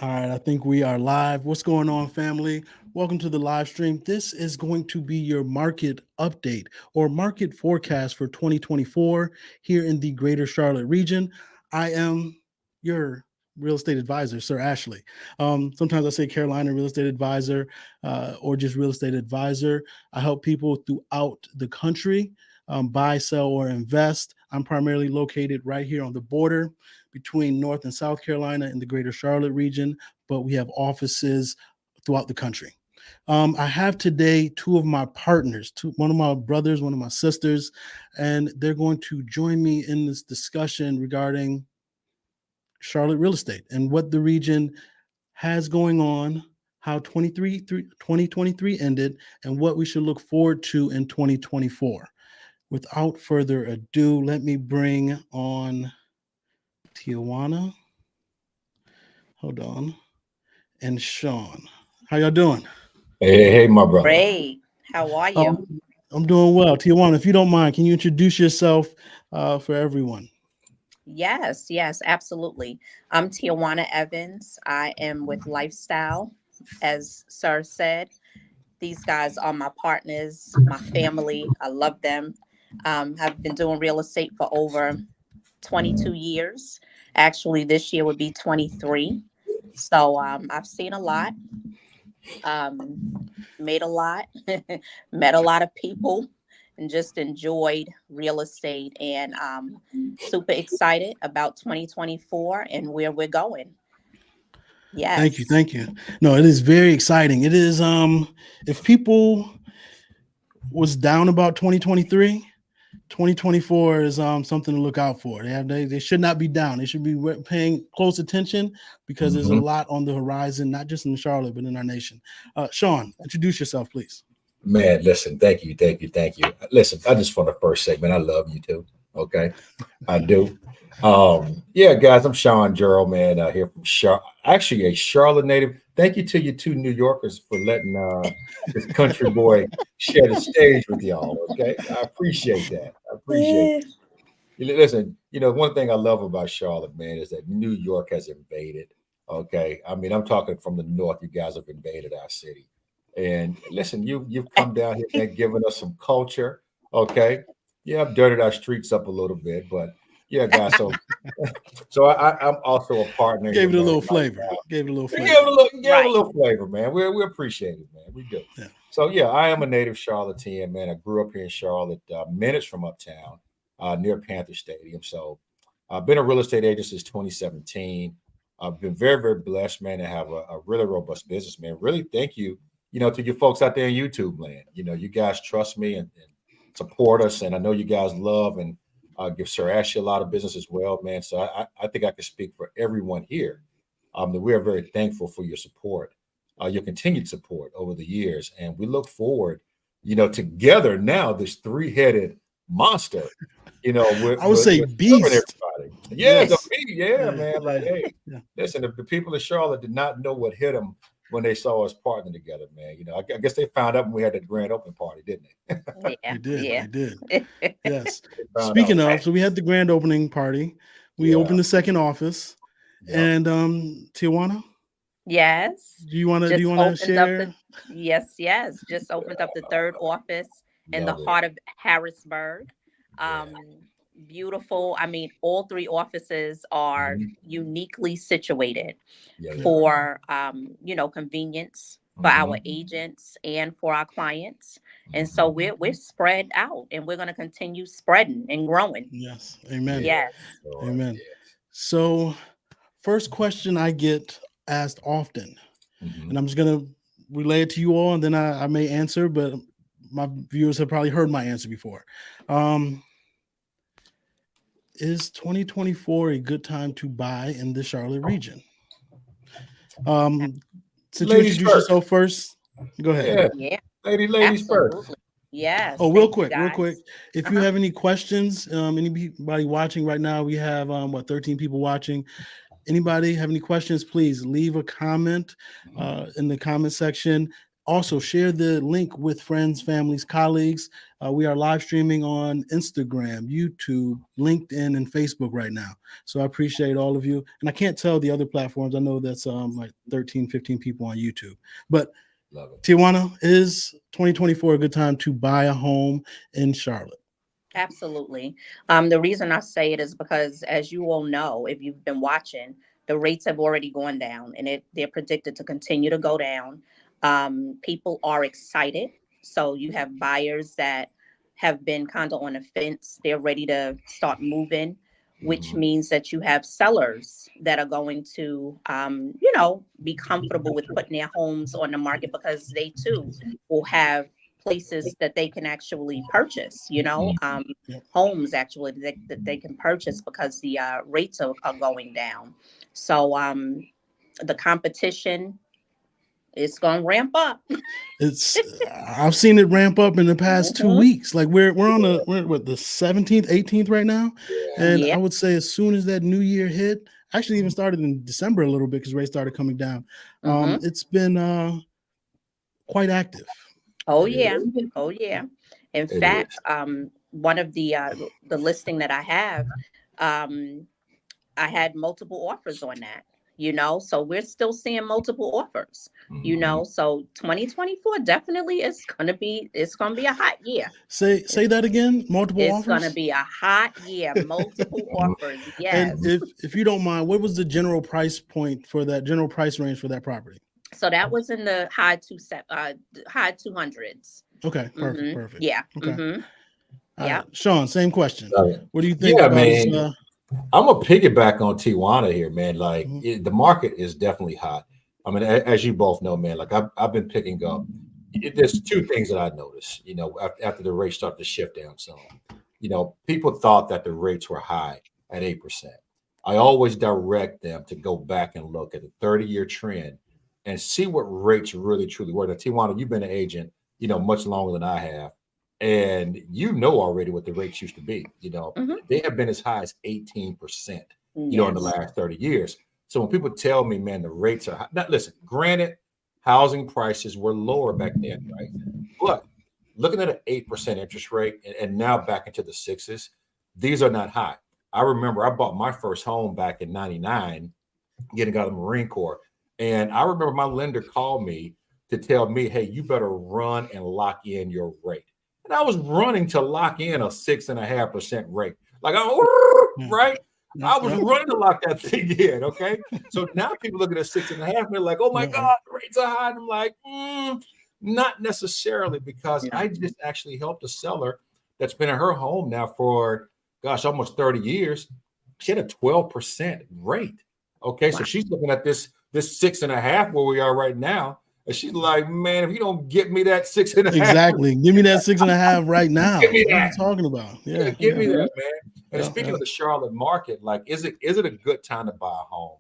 All right, I think we are live. What's going on, family? Welcome to the live stream. This is going to be your market update or market forecast for 2024 here in the greater Charlotte region. I am your real estate advisor, Sir Ashley. Sometimes I say Carolina real estate advisor or just real estate advisor. I help people throughout the country buy, sell, or invest. I'm primarily located right here on the border between North and South Carolina in the greater Charlotte region, but we have offices throughout the country. I have today two of my partners, one of my brothers, one of my sisters, and they're going to join me in this discussion regarding Charlotte real estate and what the region has going on, how 2023 ended, and what we should look forward to in 2024. Without further ado, let me bring on Tijuana. Hold on. And Sean. How y'all doing? Hey, my brother. Great. How are you? Um, I'm doing well. Tijuana, if you don't mind, can you introduce yourself for everyone? Yes, absolutely. I'm Tijuana Evans. I am with Lifestyle, as Sir said. These guys are my partners, my family. I love them. I've been doing real estate for over 22 years. Actually, this year would be 23. So I've seen a lot, um, made a lot, met a lot of people, and just enjoyed real estate. And super excited about 2024 and where we're going. Thank you, Yes. thank you. No, it is very exciting. It is if people was down about 2023, 2024 is something to look out for. They should not be down. They should be paying close attention because there's a hmm lot on the horizon, not just in Charlotte, but in our nation. Sean, introduce yourself, please. Man, listen, thank you. Listen, I just for the first segment, I love you too. Okay, I do. Yeah, guys, I'm Sean Gerald, man, here from actually a Charlotte native. Thank you to you two New Yorkers for letting this country boy share the stage with y'all. Okay, I appreciate that. I appreciate Eh, Listen, one thing I love about Charlotte, man, is that New York has invaded. Okay, I mean, I'm talking from the north. You guys have invaded our city, and listen, you've come down here, man, giving us some culture. Okay, yeah, I've dirtied our streets up a little bit, but yeah, guys. I'm also a partner here, Gave it a man. little flavor. Gave it a little We gave it flavor. a little, right. flavor, man. We appreciate it, man. We do. Yeah. So yeah, I am a native Charlottean, man. I grew up here in Charlotte, minutes from uptown, near Panther Stadium. So I've been a real estate agent since 2017. I've been very, very blessed, man, to have a really robust business, man. Really, thank you, to you folks out there in YouTube land. You guys trust me and support us, and I know you guys love and give Sir Ashley a lot of business as well, man. So I think I can speak for everyone here that we are very thankful for your support, your continued support over the years. And we look forward, together now, this three-headed monster, I would say we're serving beast. everybody. Yeah, the Yes. beat. Yeah, Yeah. man. Like, Yeah. hey, Yeah. listen, if the people of Charlotte did not know what hit them when they saw us partnering together, man, I guess they found out when we had the grand opening party, didn't they? Yeah, They did. yeah. They did. Yes. They found out. Speaking of, so we had the grand opening party. We Yeah. opened the second office, Yep. and Tijuana, Yes. do you Just wanna opened up the share? yes. Just opened up the third office in the Love it. heart of Harrisburg. Yeah. Um, beautiful. I mean, all three offices are Mhm. uniquely situated Yeah, they Yeah. are. for convenience for our Mhm. agents and for our clients. And so Mhm. we're spread out and we're going to continue spreading and growing. Yes. Amen. Yeah, Yes. Lord, Amen. yes. So, first question I get asked often, and Mhm. I'm just gonna relay it to you all, and then I may answer, but my viewers have probably heard my answer before. Um, is 2024 a good time to buy in the Charlotte region? Um, since you Ladies introduced first. yourself first, go ahead. Yeah, Yeah, ladies first. absolutely. Yes. Oh, Thank you real quick. guys. If you Uh-huh. have any questions, anybody watching right now, we have 13 people watching. Anybody have any questions? Please leave a comment in the comment section. Also, share the link with friends, families, colleagues. We are live streaming on Instagram, YouTube, LinkedIn, and Facebook right now. So I appreciate all of you. And I can't tell the other platforms. I know that's like 13, 15 people on YouTube. But Love it. Tijuana, is 2024 a good time to buy a home in Charlotte? Absolutely. The reason I say it is because, as you all know, if you've been watching, the rates have already gone down, and they're predicted to continue to go down. People are excited. So you have buyers that have been kind of on the fence. They're ready to start moving, which Mhm. means that you have sellers that are going to, be comfortable with putting their homes on the market because they too will have places that they can actually purchase, Mhm. Yep. homes actually that they can purchase because the rates are going down. So the competition is going to ramp up. It's I've seen it ramp up in the past two Mhm. weeks. Like we're what, the 17th, 18th right now, Yeah. and Yeah. I would say as soon as that new year hit, actually even started in December a little bit because rates started coming down. Hmm. It's been quite active. Oh It yeah. is. Oh yeah. In It is. fact, one of the listing that I have, um, I had multiple offers on that. So we're still seeing multiple offers. Mhm. So 2024 definitely is gonna be it's gonna be a hot year. Say that again. Multiple It's gonna offers. be a hot year. Multiple Mhm. offers. And Yes. if you don't mind, what was the general price point for that general price range for that property? So that was in the high 200s. Okay, perfect, Mm-hmm. perfect. Yeah. Okay. Mm-hmm. All Yeah. right, Sean, same question. Love it. What do you think Yeah, about us? man. I'm gonna piggyback on Tijuana here, man. Like Mhm. the market is definitely hot. I mean, as you both know, man. Like I've been picking up. There's two things that I noticed. After the rates start to shift down some, people thought that the rates were high at 8%. I always direct them to go back and look at the 30-year trend and see what rates really truly were. Now, Tijuana, you've been an agent, much longer than I have, and you know already what the rates used to be. Mm-hmm. They have been as high as 18%, in the Yes. last 30 years. So when people tell me, man, the rates are high, now listen, granted, housing prices were lower back then, right? But looking at an 8% interest rate and now back into the sixes, these are not high. I remember I bought my first home back in 99, getting out of the Marine Corps. And I remember my lender called me to tell me, hey, you better run and lock in your rate. And I was running to lock in a 6.5% rate. Like, Yeah, right? yeah, I was yeah, running to lock that thing in. Okay. So now people looking at 6.5 and they're like, oh my yeah. God, the rates are high. And I'm like, not necessarily, because No. I just actually helped a seller that's been in her home now for, gosh, almost 30 years. She had a 12% rate. Okay, so Wow. she's looking at this 6.5 where we are right now, and she's like, "Man, if you don't get me that 6.5, Exactly. Give me that 6.5 right give now. me What are you that. talking about? Yeah, Yeah, give yeah, me Mm-hmm. that, man." And yeah, speaking yeah. of the Charlotte market, like, is it a good time to buy a home?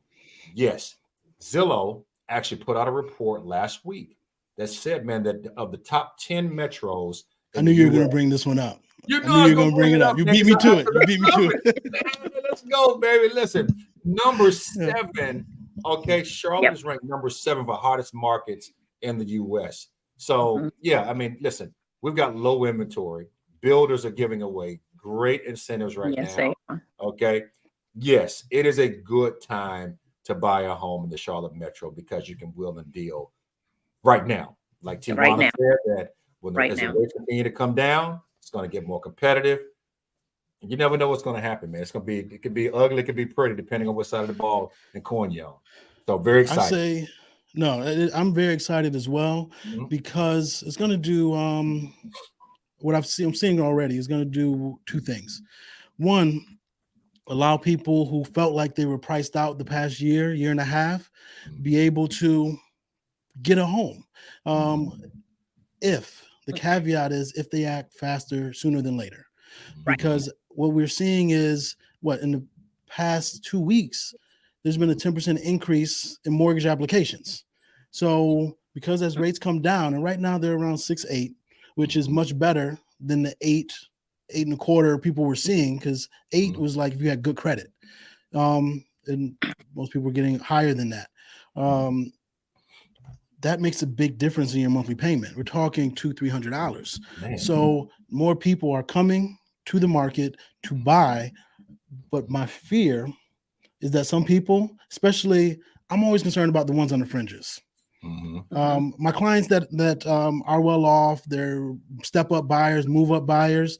Yes. Zillow actually put out a report last week that said, man, that of the top 10 metros I in knew the you were gonna U.S., bring this one up. you I know knew I you was were gonna gonna bring bring it it up. up, You man, beat because me I to have it. to You beat me to love it. it. Let's go, baby. Listen, number Yeah. 7. Okay, Charlotte Yep. is ranked number 7 for hottest markets in the U.S. So Mm-hmm. yeah, I mean, listen, we've got low inventory. Builders are giving away great incentives right Yes, they now. are. Okay, yes, it is a good time to buy a home in the Charlotte metro because you can will and deal right now. Like Right Tijuana now. said, that Right as the now. rates continue to come down, it's going to get more competitive. And you never know what's going to happen, man. It could be ugly, it could be pretty, depending on what side of the ball and coin you're on. So very I excited. say no. I'm very excited as well Mhm. because it's gonna do what I'm seeing already is gonna do two things. One, allow people who felt like they were priced out the past year and a half, be able to get a home. Um, Mhm. if the caveat is if they act faster sooner than later, Right. Mhm. because what we're seeing is what in the past 2 weeks there's been a 10% increase in mortgage applications. So because as rates come down, and right now they're around 6.8, which is Mhm. much better than the 8.25 people were seeing, because 8 Mhm. was like if you had good credit. And most people were getting higher than that. Mhm. Um, that makes a big difference in your monthly payment. We're talking $200-300. Man. So more people are coming to the market to buy. But my fear is that some people, especially, I'm always concerned about the ones on the fringes. My clients that are well off, they're step up buyers, move up buyers.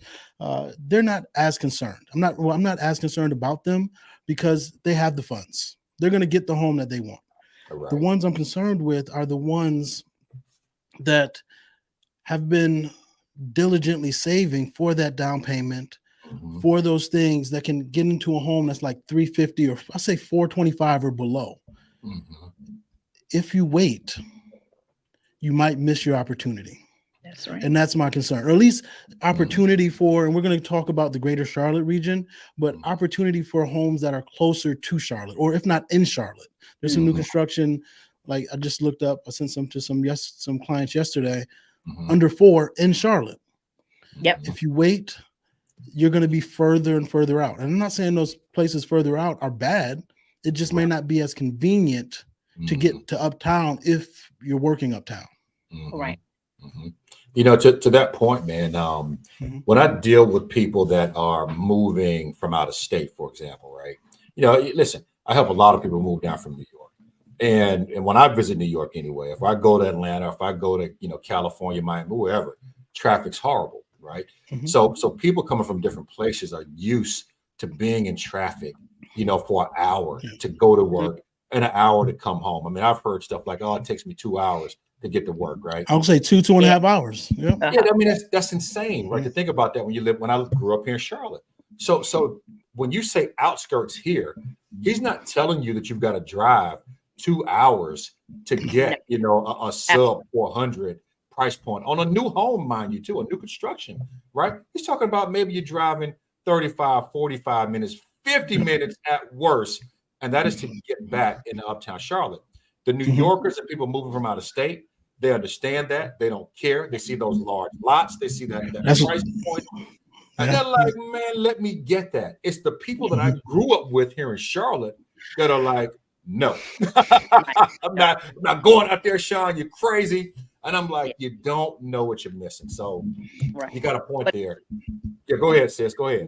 They're not as concerned. I'm not as concerned about them because they have the funds. They're going to get the home that they want. Right. The ones I'm concerned with are the ones that have been diligently saving for that down payment, for those things that can get into a home that's like 350 or I say 425 or below. If you wait, you might miss your opportunity. That's right. And that's my concern, or at least opportunity for, and we're going to talk about the greater Charlotte region, but opportunity for homes that are closer to Charlotte, or if not in Charlotte. There's some new construction. Like I just looked up, I sent some to some clients yesterday, under 4 in Charlotte. Yep. If you wait, you're going to be further and further out. And I'm not saying those places further out are bad. It just may not be as convenient to get to uptown if you're working uptown. Right. You know, to that point, man, when I deal with people that are moving from out of state, for example, right? You know, listen, I help a lot of people move down from New York. And when I visit New York anyway, if I go to Atlanta, if I go to, you know, California, Miami, wherever, traffic's horrible, right? So people coming from different places are used to being in traffic, you know, for an hour to go to work and an hour to come home. I mean, I've heard stuff like, oh, it takes me 2 hours to get to work, right? I would say 2.5 hours. Yeah. Yeah, I mean that's insane, right? To think about that when I grew up here in Charlotte. So when you say outskirts here, he's not telling you that you've got to drive 2 hours to get, you know, a sub 400 price point on a new home, mind you, too, a new construction, right? He's talking about maybe you're driving 35, 45 minutes, 50 minutes at worst, and that is to get back into uptown Charlotte. The New Yorkers and people moving from out of state, they understand that. They don't care. They see those large lots. They see that price point. And they're like, man, let me get that. It's the people that I grew up with here in Charlotte that are like, no, I'm not going out there, Sean. You're crazy. And I'm like, you don't know what you're missing. So you got a point there. Yeah, go ahead, sis. Go ahead.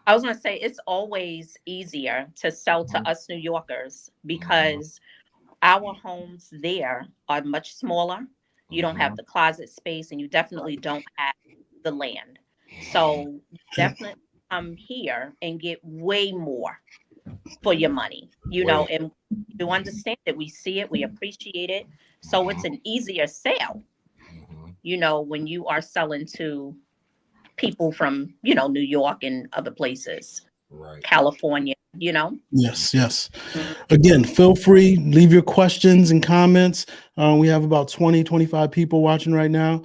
I was going to say it's always easier to sell to us New Yorkers because our homes there are much smaller. You don't have the closet space and you definitely don't have the land. So definitely come here and get way more for your money, you know, and you understand it. We see it, we appreciate it. So it's an easier sale, you know, when you are selling to people from, you know, New York and other places, California, you know. Yes. Again, feel free, leave your questions and comments. We have about 25 people watching right now.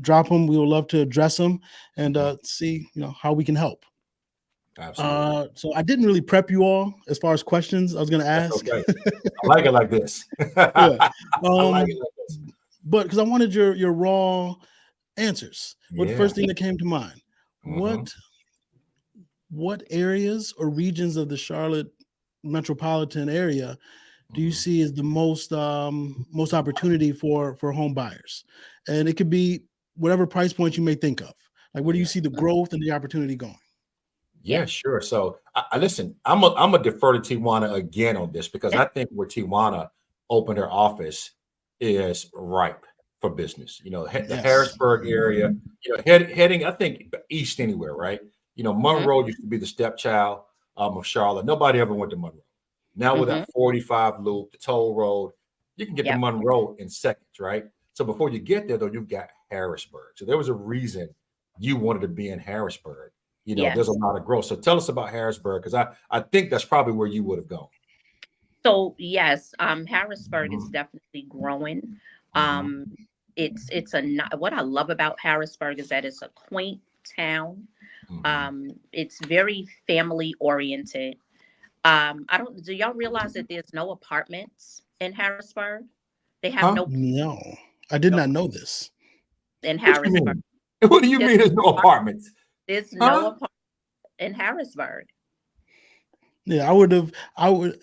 Drop them. We would love to address them and see, you know, how we can help. Absolutely. So I didn't really prep you all as far as questions I was going to ask. Okay. I like it like this. I like it like this. But because I wanted your raw answers. What the first thing that came to mind? What areas or regions of the Charlotte metropolitan area do you see as the most opportunity for home buyers? And it could be whatever price point you may think of. Like, where do you see the growth and the opportunity going? Yeah, sure. So I listen, I'm a defer to Tijuana again on this because I think where Tijuana opened her office is ripe for business. You know, the Harrisburg area, you know, heading, I think, east anywhere, right? You know, Monroe used to be the stepchild of Charlotte. Nobody ever went to Monroe. Now with that 45 loop, the toll road, you can get to Monroe in seconds, right? So before you get there, though, you've got Harrisburg. So there was a reason you wanted to be in Harrisburg. You know, there's a lot of growth. So tell us about Harrisburg, because I think that's probably where you would have gone. So yes, Harrisburg is definitely growing. It's what I love about Harrisburg is that it's a quaint town. It's very family oriented. Do y'all realize that there's no apartments in Harrisburg? They have No, I did not know this. In Harrisburg. What do you mean there's no apartments? There's no apartment in Harrisburg. Yeah, I would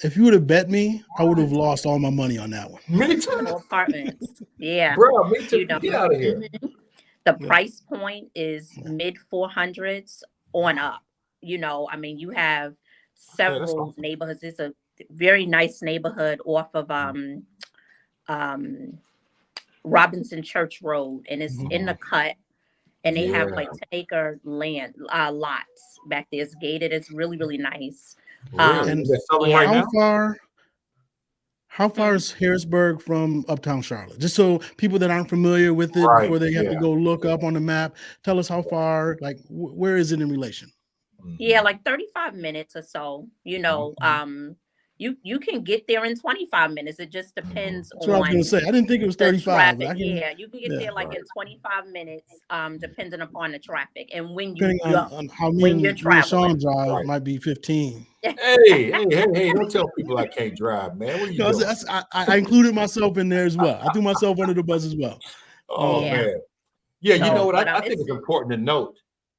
if you would have bet me, I would have lost all my money on that one. Me No too, apartments. Yeah. bro. Me too. You know, Get out of here. mhm. The Yeah. price point is mid 400s on up. I mean, you have Okay, that's several awesome. neighborhoods. It's a very nice neighborhood off of um Robinson Church Road, and it's Mhm. in the Mhm. cut. And they have Yeah, like 10-acre land lots back there. It's gated. It's really, really nice. really. And They're selling right Yeah. how now. far how far Mhm. is Harrisburg from Uptown Charlotte? Just so people that aren't familiar with it Right. before they have to Yeah. go look up on the map, tell us how far, like where is it in relation? Yeah, Mhm. like 35 minutes or so. Okay. You can get there in 25 minutes. It just Mhm. depends That's what I was gonna on say. I didn't think it was the 35, but traffic. I can, Yeah, you can get yeah, there like Right. in 25 minutes, depending upon the traffic and depending on how when you're me and traveling. Sean drive, Right. might be 15. Hey! Don't tell people I can't drive, man. What are you No, doing? I included myself in there as well. I threw myself under the bus as well. Oh Yeah. Um, man. Yeah, you know So, what? but I think it's it's important to note.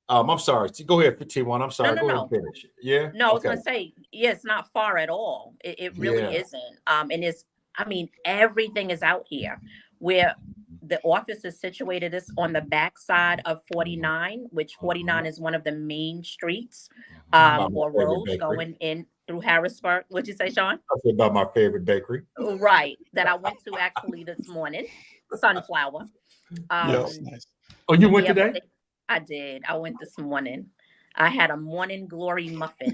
I'm sorry. Go ahead, T1. I'm no, sorry. no, Go ahead and no. finish. Yeah. No, I was Okay. gonna say, yeah, it's not far at all. It really Yeah. isn't. And I mean, everything is out here. Where the office is situated is on the back side of Mhm. 49, which Mhm. 49 is one of the main streets, About my or favorite roads bakery. going in through Harrisburg. What'd you say, Sean? I said about my favorite bakery. Oh, right, that I went to actually this morning, Sunflower. Yeah. nice, Um, nice. Oh, you went yeah, but today? I did. I went this morning. I had a morning glory muffin.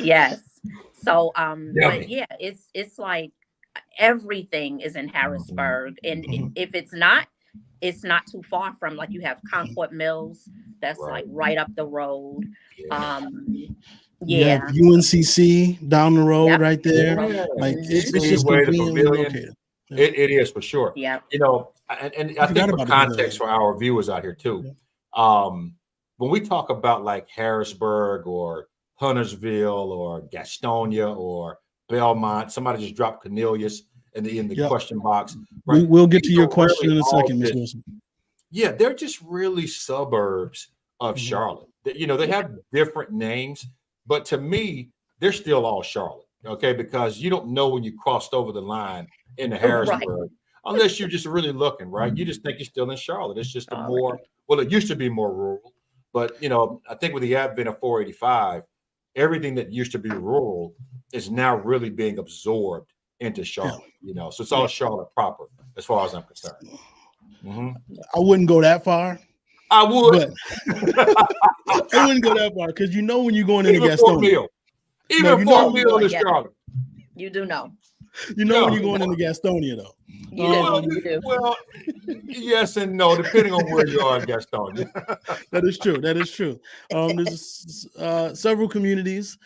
Yes. So, but Yummy. yeah, it's like everything is in Mhm. Harrisburg, and Mhm. if it's not too far from, like, you have Concord Mills, that's like Right. right up the road. Yeah. Um, You have yeah, UNCC down the road yep. right there. Yeah. Like it's just Speedway, the conveniently pavilion. located. Yeah. It is for sure. Yep. And I I think forgot for about the context pavilion. for our viewers out here too, Yeah. um, when we talk about like Harrisburg or Huntersville or Gastonia or Belmont, somebody just dropped Cornelius in the Yep. question box, right? We'll get to These your are question really in a all second, Miss just Wilson. yeah, they're just really suburbs of Mhm. Charlotte. They Yeah. have different names, but to me, they're still all Charlotte. Okay, because you don't know when you crossed over the line into Right. Harrisburg unless you're just really looking, right? You just think you're still in Charlotte. It's just a Charlotte. more well, it used to be more rural, but I think with the advent of 485, everything that used to be rural is now really being absorbed into Yeah. Charlotte. So it's all Yeah. Charlotte proper, as far as I'm concerned. Mhm. I wouldn't go that far, I would. but I wouldn't go that far because when you're going into Even Fort Gastonia. Mill. No, Even Fort Oh Mill Lord, is yes, Charlotte. you do know. when Yeah. you're going into Gastonia though. You do. Um, You do. Well, yes and no, depending on where you are in Gastonia. that is true. That is true. There's several communities.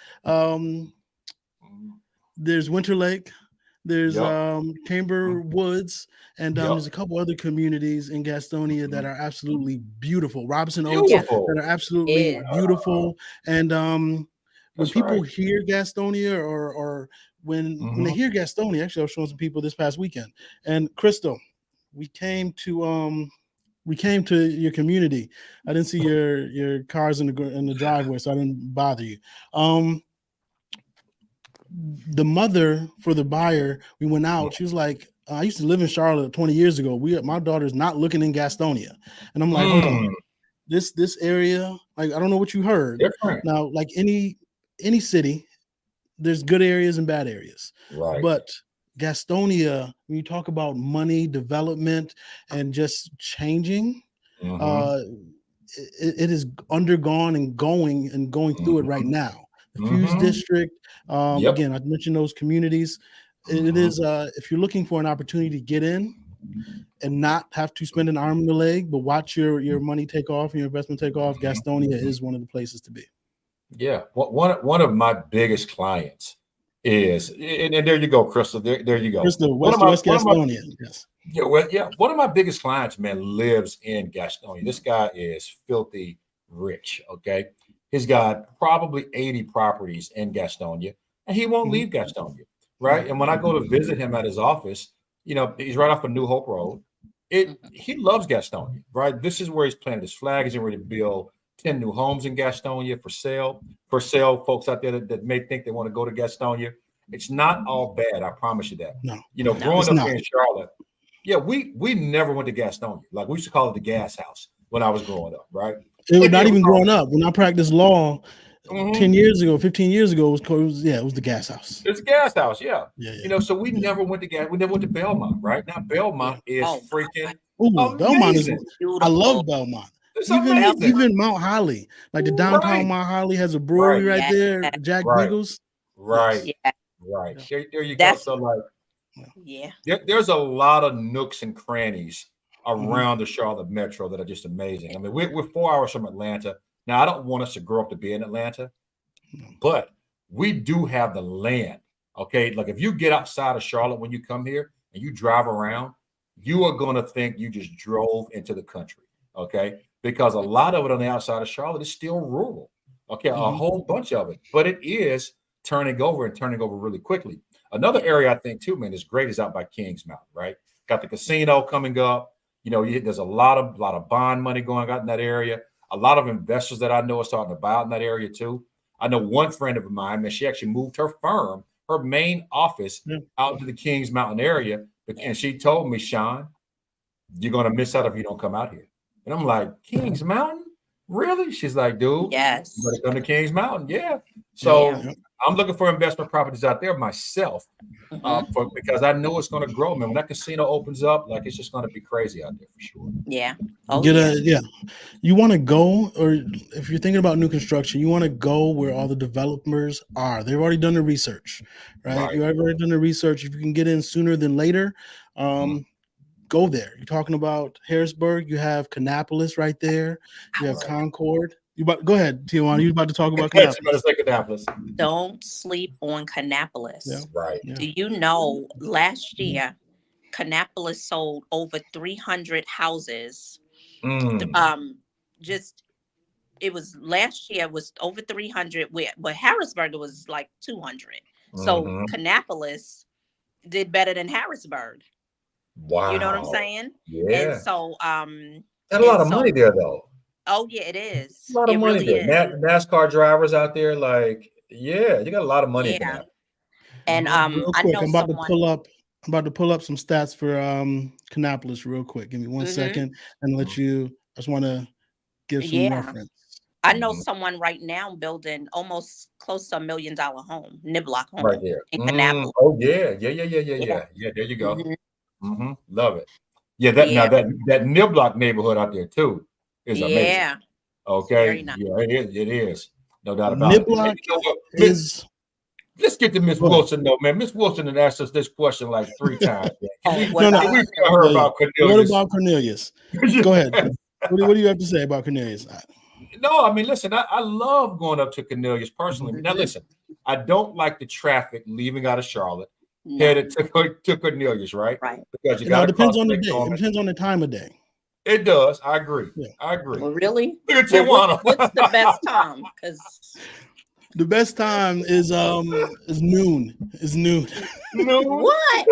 There's Winter Lake. There's Yep. Camber Woods, and Yep. there's a couple other communities in Gastonia that are absolutely beautiful. Robinson Oaks Yeah. that Beautiful. are absolutely Is. beautiful. And when That's right. people hear Gastonia, or when they Mhm. hear Gastonia, actually, I was showing some people this past weekend. And Crystal, we came to your community. I didn't see your cars in the driveway, so I didn't bother you. The mother for the buyer, we went out. She was like, I used to live in Charlotte 20 years ago. My daughter's not looking in Gastonia. And I'm like, hold on. Mm, This area, like, I don't know what you heard. different. Now, like any city, there's good areas and bad areas. Right. But Gastonia, when you talk about money, development, and just changing, Mhm. uh, it is undergone and going through it right Mhm. now. The Fuse Mhm. District, Yep. again, I mentioned those communities. It Mhm. is if you're looking for an opportunity to get in and not have to spend an arm and a leg, but watch your money take off and your investment take off, Gastonia is one of the places to be. Yeah. One of my biggest clients is, and there you go, Crystal. There you go. Crystal, One of West my Gastonia. Yes. yeah, one of my biggest clients, man, lives in Gastonia. This guy is filthy rich. Okay, he's got probably 80 properties in Gastonia, and he won't Mhm. leave Gastonia, right? Right. And when I go to visit him at his office, he's right off of New Hope Road. Mhm. He loves Gastonia, right? This is where he's planted his flag. He's ready to build 10 new homes in Gastonia for sale. For sale, folks out there that may think they want to go to Gastonia, it's not all bad. I promise you that. No, No. Growing it's up not. here in Charlotte, yeah, we never went to Gastonia. Like we used to call it the gas house when I was growing up, right? It was Yeah, not we even all, growing up. When I practiced law mhm. 10 years ago, 15 years ago, it was the gas house. It's a gas house, yeah. Yeah, So we yeah, never went to gas. We never went to Belmont, right? Now yeah. Belmont is Oh God, freaking Ooh, Belmont is. amazing. I love beautiful. Belmont. It's amazing. Belmont. Even Mount Holly, like the downtown Right, Mount Holly has a brewery right, right Yeah, there, Jack right, Beagles. right, Yes. yeah. right. Yeah. There you go. That's So like Yeah. yeah. there's a lot of nooks and crannies Hmm. around the Charlotte Metro that are just amazing. I mean, we're 4 hours from Atlanta. Now, I don't want us to grow up to be in Atlanta, No. but we do have the land. Okay. Like if you get outside of Charlotte when you come here and you drive around, you are going to think you just drove into the country. Okay. Because a lot of it on the outside of Charlotte is still rural. Okay. A Hmm. whole bunch of it, but it is turning over really quickly. Another Yeah. area I think too, man, is great is out by Kings Mountain, right? Got the casino coming up. There's a lot of bond money going out in that area. A lot of investors that I know are starting to buy out in that area too. I know one friend of mine, man, she actually moved her firm, her main office Yeah. out to the Kings Mountain area. Yeah. And she told me, Sean, you're going to miss out if you don't come out here. And I'm like, Kings Mountain? Really? She's like, dude, you better Yes. come to Kings Mountain. Yeah. Yep. Yeah. So Yep. I'm looking for investment properties out there myself Hmm. because I know it's going to grow, man. When that casino opens up, like it's just going to be crazy out there for sure. Yeah. Oh Get yeah. a yeah. You want to go, or if you're thinking about new construction, you want to go where all the developers are. They've already done the research, right? Right. You've already done the research. If you can get in sooner than later, Mhm. go there. You're talking about Harrisburg. You have Kannapolis right there. You have Right. Concord. You about go ahead, Tijuana. You about to talk about You better Kannapolis? say Kannapolis. Don't sleep on Yeah, Kannapolis. Right. yeah. Do you know last year Kannapolis sold over 300 houses? Mm. Um, just it was last year was over 300. Where Harrisburg was like 200. So Hmm. Kannapolis did better than Harrisburg. You know what I'm Wow. saying? And Yeah. so Got a lot and of money so there, though. oh yeah, it A is. lot of It money really there. is. NASCAR drivers out there, like, yeah, you got a lot of money in Yeah. Kannapolis. And Real I quick, know someone. I'm about to pull up some stats for Kannapolis real quick. Give me one Hmm. second and let you. I just want to give some Yeah. reference. I know Mhm. someone right now building almost close to $1 million home, Niblock Right home there. in Mm. Kannapolis. Oh, yeah. Yeah, yeah, yeah, yeah, Yeah. yeah. Yeah, there you go. Hmm. Love it. Yeah, that now Yeah. that Niblock neighborhood out there too is amazing. Yeah. It's very Okay. nice. Yeah, it is. No doubt about it. And Niblock you know what? is Let's get to Miss go ahead. Wilson though, man. Miss Wilson had asked us this question like 3 times. Man. Can Oh, we what No, no. about can we tell her Yeah, Cornelius? yeah. about What Cornelius? about Cornelius? Go ahead. What do you have to say about Cornelius? No, I mean, listen, I love going up to Cornelius personally. Now, Hmm. listen, I don't like the traffic leaving out of Charlotte, No. headed to Cornelius, right? Right. Because you You know, got it to cross depends on the Lake day. It Norman. depends on the time of day. It does. I agree. Yeah. I agree. Well, really? Look at Well, Tijuana. what's the best time? Because The best time is noon. Is noon. Noon. what?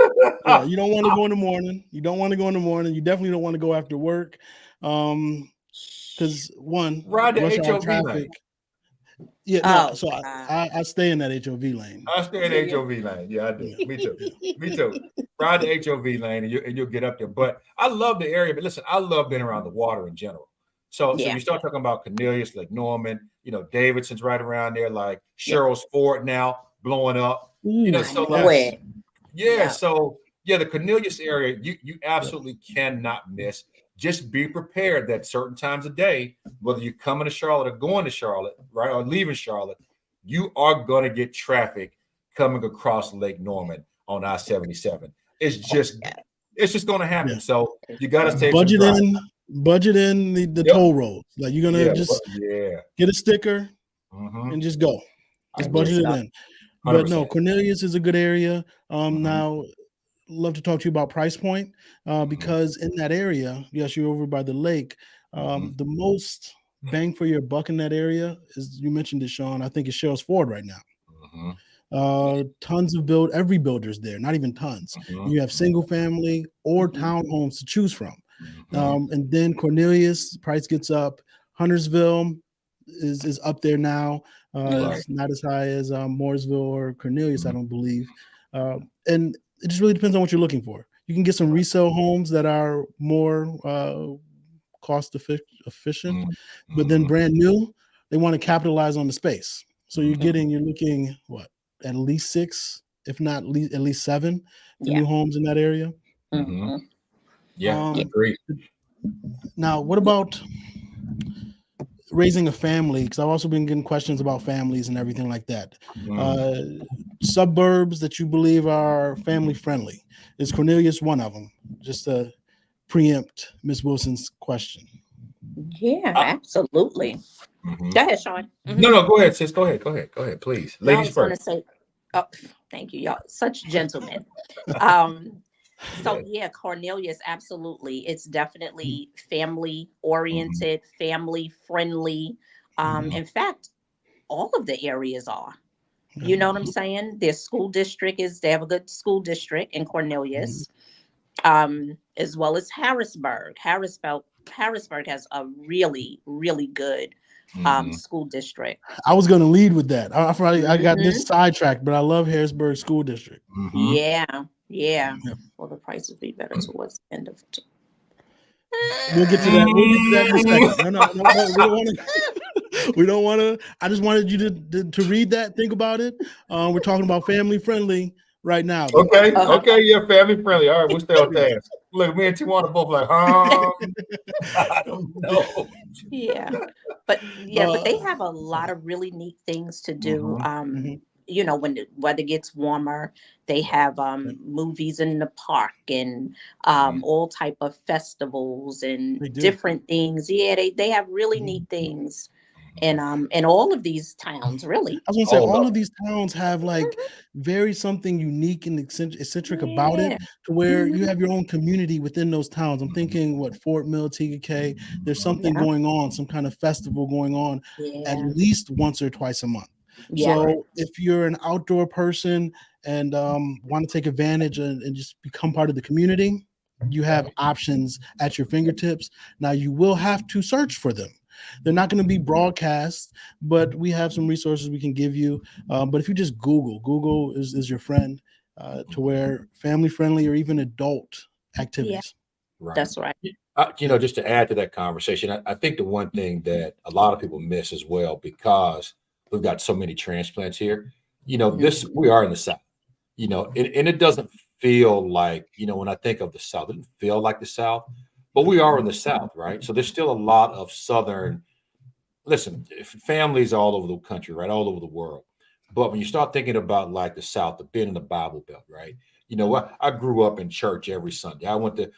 Yeah, you don't want to go in the morning. You don't want to go in the morning. You definitely don't want to go after work. Because one, Ride the rush hour HOV lane. traffic. Yeah, no. Oh So God. I stay in that HOV lane. I stay in the HOV lane. Yeah, I do. Yeah, Me too. yeah. Me too. Ride the HOV lane and you'll get up there. But I love the area. But listen, I love being around the water in general. So Yeah. you start talking about Cornelius, Lake Norman, Davidson's right around there, like Yeah. Cheryl's Ford now blowing up. Ooh, I So know like, yes. it. yeah, Yeah. so yeah, the Cornelius area, you Yeah. absolutely cannot miss. Just be prepared that certain times of day, whether you're coming to Charlotte or going to Charlotte, right, or leaving Charlotte, you are going to get traffic coming across Lake Norman on I-77. It's Oh, just yeah. it's just going to happen. Yeah. So you got to save some Budget drive. in the Yep. toll roads. Like you're gonna Yeah. just Yeah. get a sticker Mm-hmm. and just go. I Just And agree. budget just it go. in. But no, 100%. Cornelius is a good area. Mm-hmm. Now love to talk to you about price point Mm-hmm. because in that area, yes, you're over by the lake. Mm-hmm. The most bang for your buck in that area is you mentioned it, Sean. I think it's Cheryl's Ford right now. Mm-hmm. Yeah. Tons of every builder's there, not even tons. Mm-hmm. You have single family or Mhm. townhomes to choose from. Mm-hmm. And then Cornelius, price gets up. Huntersville, is up there now. Yeah. It's not as high as Mooresville or Cornelius, I Mhm. don't believe. And it just really depends on what you're looking for. You can get some resale homes that are more cost efficient, Mhm. but then Mhm. brand new, they want to capitalize on the space. So Mhm. you're looking what, at least six, if not at least seven for Yeah. new homes in that area. Mhm. Mhm. Yeah, Yeah. Um, agreed. Now, what Yeah. about raising a family? Because I've also been getting questions about families and everything like that. Mhm. Uh, Suburbs that you believe are family friendly. Is Cornelius one of them? Just to preempt Miss Wilson's question. Yeah, I- absolutely. mhm. Go ahead, Sean. No, no, go ahead, sis. Go ahead. Go ahead. Go ahead, please. No, I Ladies was going to first. say, oh, thank you, y'all. Such gentlemen. Um, so Yes. yeah, Cornelius, absolutely. It's Mhm, definitely family Mhm. oriented, family friendly. Mhm. In fact, all of the areas are. yeah, You know what I'm saying? Their school district they have a good school district in mhm. Cornelius, as well as Harrisburg. Harrisburg has a really, really good Mhm. school district. I was going to lead with that. I got Hmm. this sidetracked, but I love Harrisburg School District. Mhm. Yeah, yeah. Yeah. Well, the price would be better towards the end of. We'll get to that. We'll get to that in a second. No, no, no, no. We don't want to. We don't want to. I just wanted you to read that. Think about it. We're talking about family friendly right now, though. Okay. Uh, Okay. Yeah, family friendly. All right, we'll stay on Yeah. task. Look, me and Tijuana both like, I don't know. yeah, but uh, they have a lot of really neat things to do. Mhm. mhm. When the weather gets warmer, they Right. have movies in the park and Mhm. all type of festivals and They do. different things. Yeah, they have really Mhm. neat things Mhm. in all of these towns, really. I was gonna say All all of of these towns have like very something unique and eccentric about it, Yeah. to where Hmm. you have your own community within those towns. I'm them. thinking what, Fort Mill, TK. There's something Yeah. going on, some kind of festival going on at Yeah. least once or twice a month. Yeah. Right. So if you're an outdoor person and want to take advantage and just become part of the community, you have Right. options at your fingertips. Now you will have to search for them. They're not going to be broadcast, but we have some resources we can give you. But if you just Google is your friend, to Mhm. where family friendly or even adult Yeah. activities. Right. That's right. Yeah. Just to add to that conversation, I think the one thing that a lot of people miss as well, because we've got so many transplants here, this Mhm. we are in the South, and it doesn't feel like, when I think of the South, it doesn't feel like the South, but we are in the South, right? So there's still a lot of Southern, listen, families all over the country, right? All over the world. But when you start thinking about like the South, the being in the Bible Belt, right? I grew up in church every Sunday. I went to,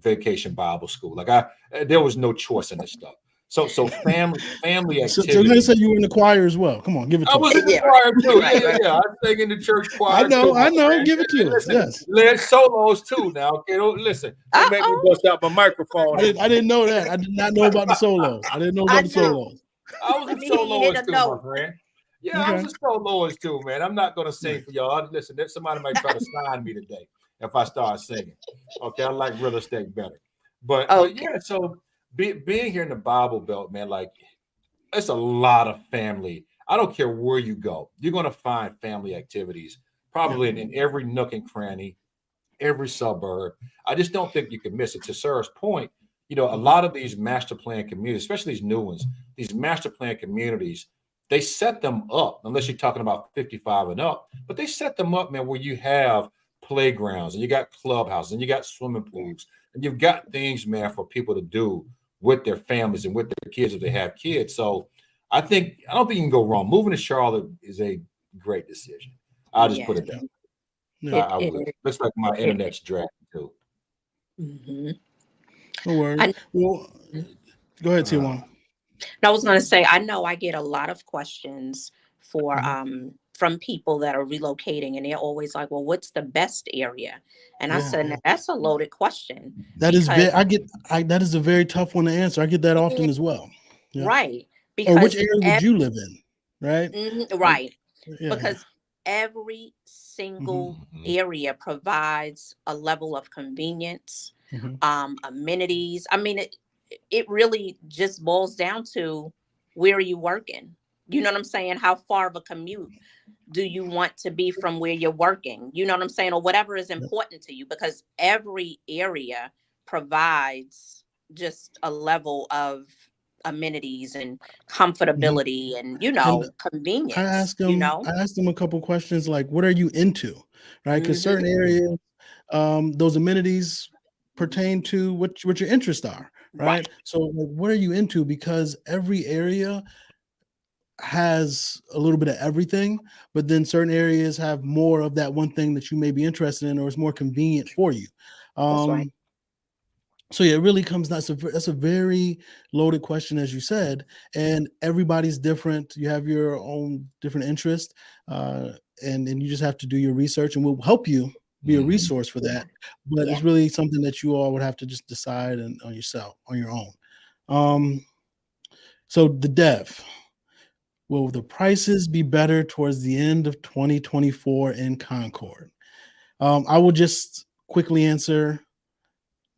vacation Bible school. Like there was no choice in this stuff. So family So you're gonna activity. say you were in the choir as well. Come on, give it I to was us. in the Yeah. choir too. Yeah, Right. yeah, Right. yeah. I sang in the church I choir too, know, my I know. friend. Give it And to us. listen, Yes. led solos too. Now, okay, don't listen. Uh Don't make me oh. bust out my microphone. I didn't know that. I did not know about the solos. I didn't know I about the knew. solos. I was Let a me hear you hit soloist a too, my note. friend. Yeah, I was Okay. a soloist too, man. I'm not gonna sing Nice. for y'all. Listen, somebody might try to sign me today if I start singing. Okay, I like real estate better. But Okay. yeah, so being here in the Bible Belt, man, like it's a lot of family. I don't care where you go, you're gonna find family activities Yeah. probably in every nook and cranny, every suburb. I just don't think you can miss it. To Sarah's point, a Mhm. lot of these master plan communities, especially these new ones, these master plan communities, they set them up, unless you're talking about 55 and up, but they set them up, man, where you have playgrounds and you got clubhouses and you got swimming Yeah. pools and you've got things, man, for people to do with their families and with their kids if they have kids. So I don't think you can go wrong. Moving to Charlotte is a great decision. I'll just Yeah. put it that way. Yeah. It I will. is. Looks like my It is. internet's dragging too. Hmm. No worries. I, Well, go ahead, Uh, T1. I was going to say, I know I get a lot of questions for Mhm. from people that are relocating, and they're always like, "Well, what's the best area?" And I Yeah. said, "Now, that's a loaded question That is because that is a very tough one to answer. I get that yeah, often as well. Yeah. right, Or which because area would you live in? Right? Like, right, yeah, yeah. because every Hmm. single mhm, area provides a level of convenience, Hmm. amenities. I mean, it really just boils down to Where are you working? You know what I'm saying? How far of a commute do you want to be from where you're working? You know what I'm saying? Or whatever is Yep. important to you, because every area provides just a level of amenities and Mhm. comfortability and, And convenience, you know? I asked them a couple questions like, "What are you into?" Right? Because Hmm. certain areas, those amenities pertain to what your interests are, Right. right? So, like, what are you into? Because every area has a little bit of everything, but then certain areas have more of that one thing that you may be interested in, or is more convenient for you. That's right. Um, so yeah, it really comes down. That's a very loaded question, as you said, and everybody's different. You have your own different interest, uh, and you just have to do your research, and we'll help you be a Mhm. resource for Yeah. that. But Yeah. it's really something that you all would have to just decide and on yourself, on your own. Um, so the dev, will the prices be better towards the end of 2024 in Concord? I will just quickly answer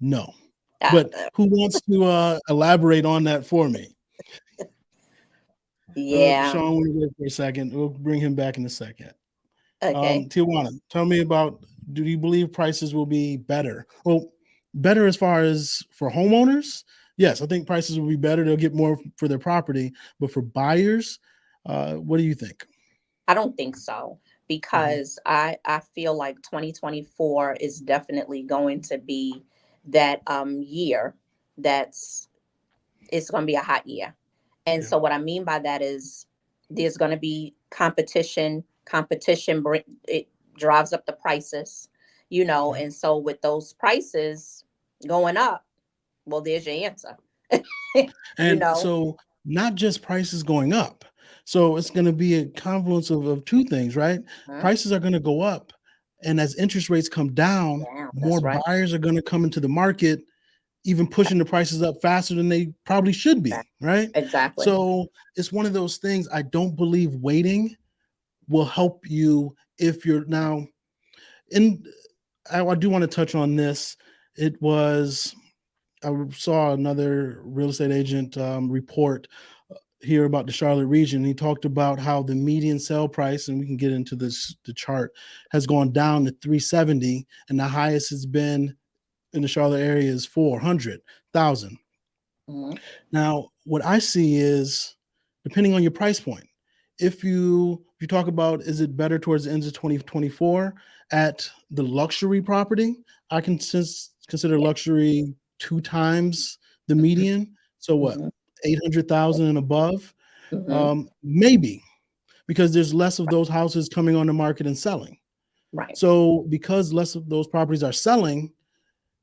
no. Uh, But who wants to elaborate on that for me? yeah. Sean, want to wait for a second. We'll bring him back in a second. Okay. Tijuana, tell me about. Do you believe prices will be better? Well, better as far as for homeowners? Yes, I think prices will be better. They'll get more for their property. But for buyers, what do you think? I don't think so, Mhm. because I feel like 2024 is definitely going to be that year that's it's going to be a hot year. And Yeah. so what I mean by that is there's going to be competition. Competition it drives up the prices, Yeah. and so with those prices going up, well, there's your answer. you And know. so not just prices going up. So it's going to be a confluence of two things, right? Huh? Prices are going to go up. And as interest rates come down, Yeah, more that's right. buyers are going to come into the market, even pushing the prices up faster than they probably should be, right? Exactly. So it's one of those things. I don't believe waiting will help you if you're now in. I do want to touch on this. It was I saw another real estate agent report here about the Charlotte region. He talked about how the median sale price, and we can get into this the chart, has gone down to 370, and the highest it's been in the Charlotte area is 400,000. Hmm. Now, what I see is depending on your price point. If you talk about is it better towards the end of 2024 at the luxury property, I can consider Yeah. luxury two times the median. So what, Hmm. 800,000 and above? Hmm. Maybe because there's less of those houses coming on the market and selling. Right. So because less of those properties are selling,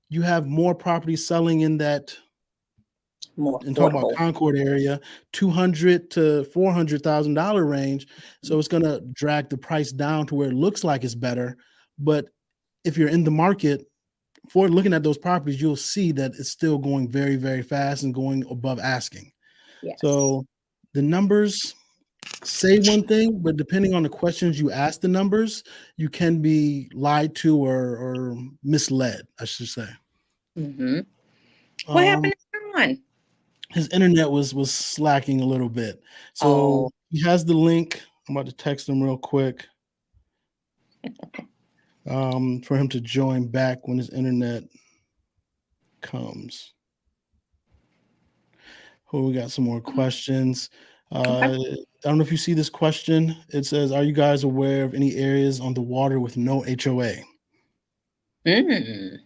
you have more properties selling in that, More and talk about affordable. Concord area, 200 to $400,000 range. So it's going to drag the price down to where it looks like it's better. But if you're in the market for looking at those properties, you'll see that it's still going very, very fast and going above asking. Yes. So the numbers say one thing, but depending on the questions you ask the numbers, you can be lied to or misled, I should say. Hmm. What Um, happened to Ron? his internet was slacking a little bit. So Oh, he has the link. I'm about to text him real quick for him to join back when his internet comes. Oh, we got some more questions. okay. I don't know if you see this question. It says, "Are you guys aware of any areas on the water with no HOA?" Mm,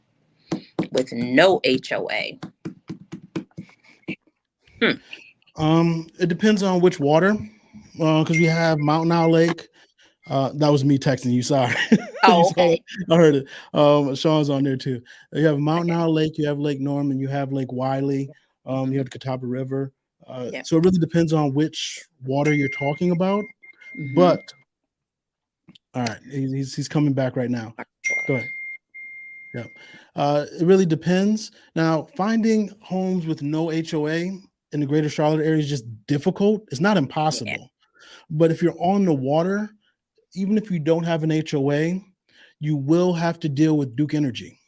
with no HOA. Hmm. It depends on which water, because we have Mountain Owl Lake. That was me texting you. Sorry, you Oh, saw okay. it. I heard it. Sean's on there too. You have Mountain Okay. Owl Lake. You have Lake Norman. You have Lake Wiley. You Hmm. have the Catawba River. Yep. So it really depends on which water you're talking about. Hmm. But all right, he's coming back right now. Go ahead. Yeah. It really depends. Now, finding homes with no HOA in the greater Charlotte area is just difficult. It's not Yeah. impossible. But if you're on the water, even if you don't have an HOA, you will have to deal with Duke Energy.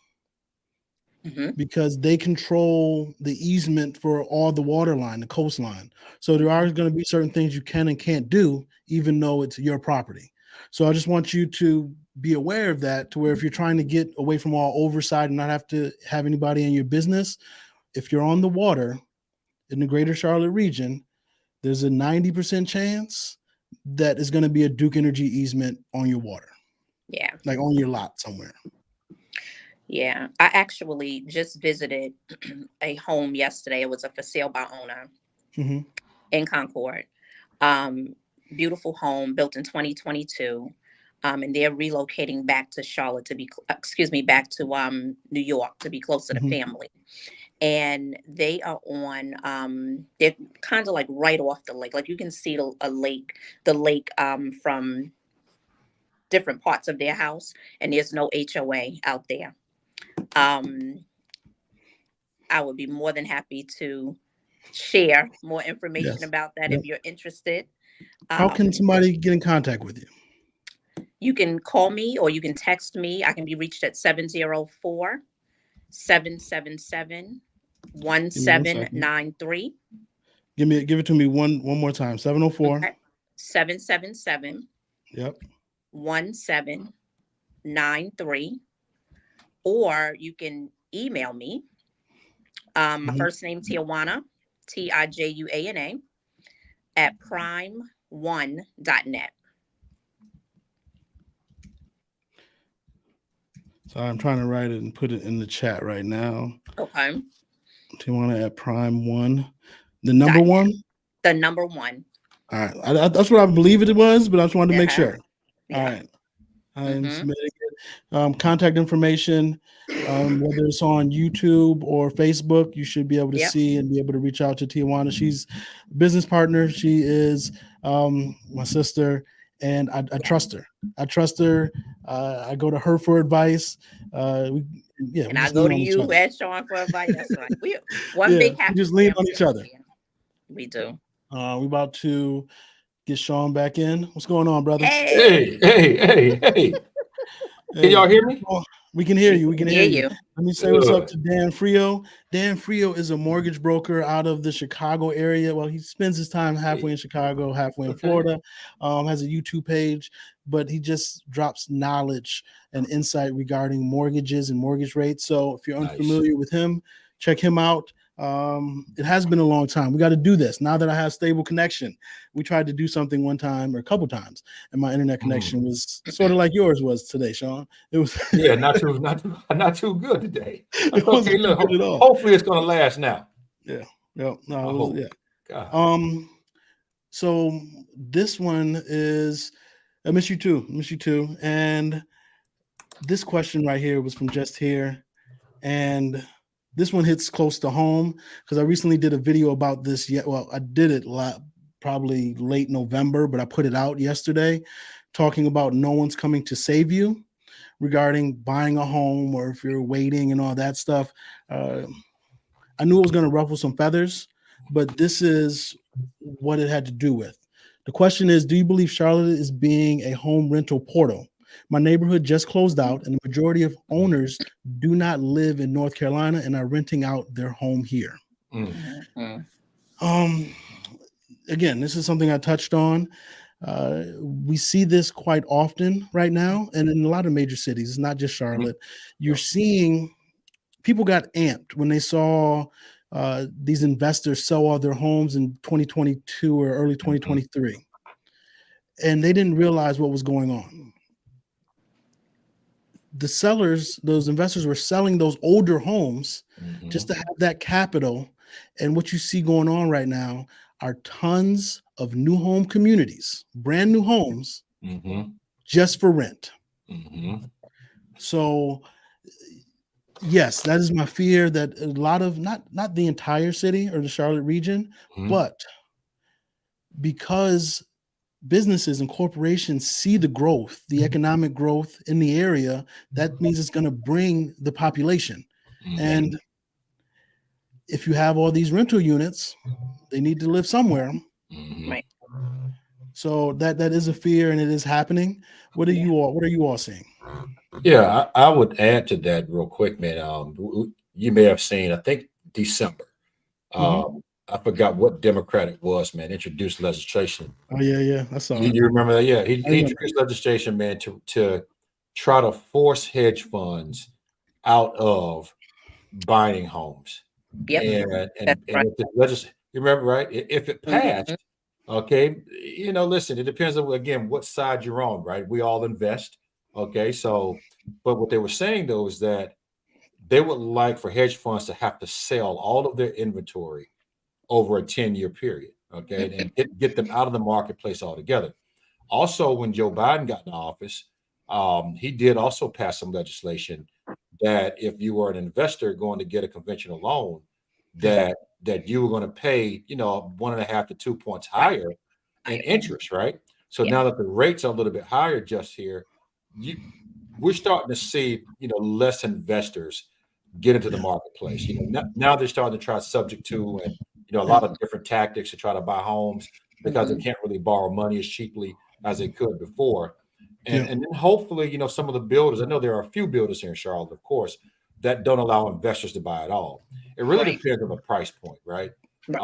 because they control the easement for all the water line, the coastline. So there are going to be certain things you can and can't do, even though it's your property. So I just want you to be aware of that, to where if you're trying to get away from all oversight and not have to have anybody in your business, if you're on the water in the greater Charlotte region, there's a 90% chance that is going to be a Duke Energy easement on your water. Yeah. Like on your lot somewhere. Yeah. I actually just visited a home yesterday. It was a for sale by owner in Concord. Beautiful home built in 2022. And they're relocating back to Charlotte to be, back to New York to be closer to family. And they are on, they're kind of like right off the lake. Like you can see the lake from different parts of their house, and there's no HOA out there. I would be more than happy to share more information about that if you're interested. How can somebody get in contact with you? You can call me or you can text me. I can be reached at 704-777-1793. Give it to me one more time. 704. Okay. 777. Yep. 1793. Or you can email me. My first name, Tijuana, Tijuana, at prime1.net. So I'm trying to write it and put it in the chat right now. Okay. Tijuana at prime1. The number one? The number one. All right. That's what I believe it was, but I just wanted to make sure. Yeah. All right. I am submitting it. Contact information, whether it's on YouTube or Facebook, you should be able to see and be able to reach out to Tijuana. She's a business partner. She is my sister, and I trust her. I trust her. I go to her for advice. And I go to you and Sean for advice. That's right. We big happy. We just lean on each other. We do. We about to get Sean back in. What's going on, brother? Hey. Can y'all hear me? We can hear you. We can hear you. Let me say what's up to Dan Frio. Dan Frio is a mortgage broker out of the Chicago area. Well, he spends his time halfway in Chicago, halfway in Florida. Has a YouTube page, but he just drops knowledge and insight regarding mortgages and mortgage rates. So if you're unfamiliar with him, check him out. It has been a long time. We got to do this now that I have stable connection. We tried to do something one time or a couple times, and my internet connection was sort of like yours was today, Sean. It was not too good today. Okay, look, hopefully it's gonna last now. So this one is I miss you too. And this question right here was from Just Here, and this one hits close to home because I recently did a video about this. I did it probably late November, but I put it out yesterday talking about no one's coming to save you regarding buying a home or if you're waiting and all that stuff. I knew it was going to ruffle some feathers, but this is what it had to do with. The question is, do you believe Charlotte is being a home rental portal? My neighborhood just closed out, and the majority of owners do not live in North Carolina and are renting out their home here. Again, this is something I touched on. We see this quite often right now, and in a lot of major cities. It's not just Charlotte. You're seeing people got amped when they saw these investors sell all their homes in 2022 or early 2023, and they didn't realize what was going on. The sellers, those investors were selling those older homes just to have that capital. And what you see going on right now are tons of new home communities, brand new homes, just for rent. So, yes, that is my fear that a lot of, not the entire city or the Charlotte region, but because businesses and corporations see the growth, the economic growth in the area, that means it's going to bring the population. And if you have all these rental units, they need to live somewhere. Right. So that is a fear, and it is happening. What are you all seeing? Yeah, I would add to that real quick, man. you may have seen, I think December. Hmm. I forgot what Democrat it was, man, introduced legislation. Oh yeah, I saw You, it. you remember that? Yeah, I he remember. introduced legislation, man, to try to force hedge funds out of buying homes. Yep. That's And right. if the you remember, right? If it passed, Hmm. okay, listen, it depends on again what side you're on, right? We all invest, okay. So, but what they were saying though is that they would like for hedge funds to have to sell all of their inventory over a 10-year period, okay, and get them out of the marketplace altogether. Also, when Joe Biden got in office, he did also pass some legislation that if you were an investor going to get a conventional loan, Yep. that you were going to pay, 1.5 to 2 points Right. higher in interest, right? So Yeah. now that the rates are a little bit higher just here, you we're starting to see, less investors get into the Yeah. marketplace. Now they're starting to try subject to and a Yeah. lot of different tactics to try to buy homes because they Hmm. can't really borrow money as cheaply as they could before. And Yeah. and then hopefully, some of the builders, I know there are a few builders here in Charlotte, of course, that don't allow investors to buy at all. It really Right. depends on the price point, right? Right.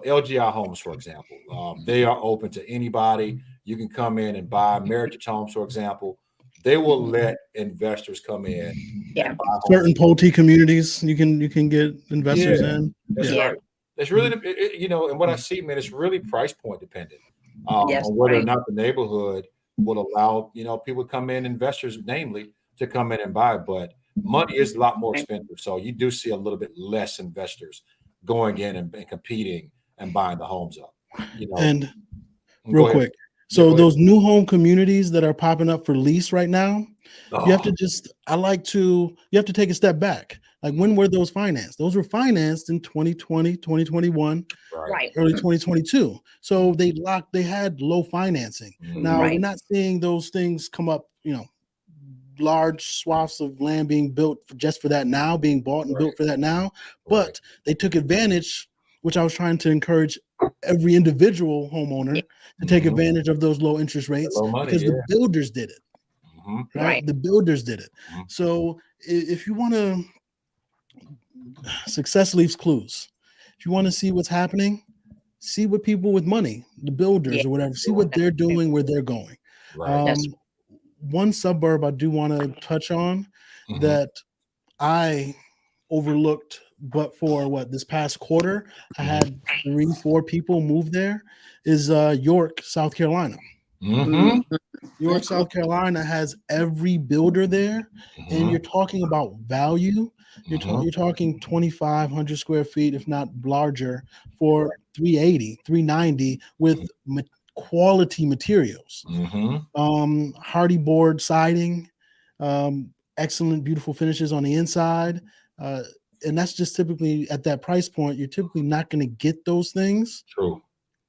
LGI Homes, for example, they are open to anybody. You can come in and buy Meritage Homes, for example. They will let investors come in Yeah. and buy homes. Certain Pulte communities you can get Yeah, investors in. that's Yeah. Yeah. right. It's really, Mhm. and what I see, man, it's really price point dependent Yes. on whether or Right. not the neighborhood will allow, people to come in, investors, namely, to come in and buy. But money is a lot more Right. expensive. So you do see a little bit less investors going in and competing and buying the homes up. You know, And real go ahead. quick, Yeah, so go ahead. those new home communities that are popping up for lease right now, you have Oh, to you have to take a step back. Like, when were those financed? Those were financed in 2020, 2021, right. Right. early 2022. So they had low financing. Now we're Right. Mhm. not seeing those things come up, large swaths of land being built just for that now, being bought and Right. built for that now. Right. But they took advantage, which I was trying to encourage every individual Yeah. homeowner to take Hmm. advantage of those low interest rates, Low money. because the Yeah. builders did it, Hmm. right? Right. The builders did it. Hmm. So if you want to, success leaves clues. If you want to see what's happening, see what people with money, the Yeah. builders or whatever, see Doing. what they're doing, where they're going. Right. That's Um, One suburb I do want to touch on Hmm. that I overlooked, but for what, this past quarter, I Hmm. had 3, 4 people move there, is York, South Carolina. Hmm. mm, York, mhm. South Carolina has every builder there, and Hmm. you're talking about value. Hmm. You're talking 2,500 square feet, if not larger, for Right. 380, 390 with quality materials. Hmm. Hardy board siding, excellent, beautiful finishes on the inside. Uh, and that's just typically at that price point. You're typically not going to get those things True.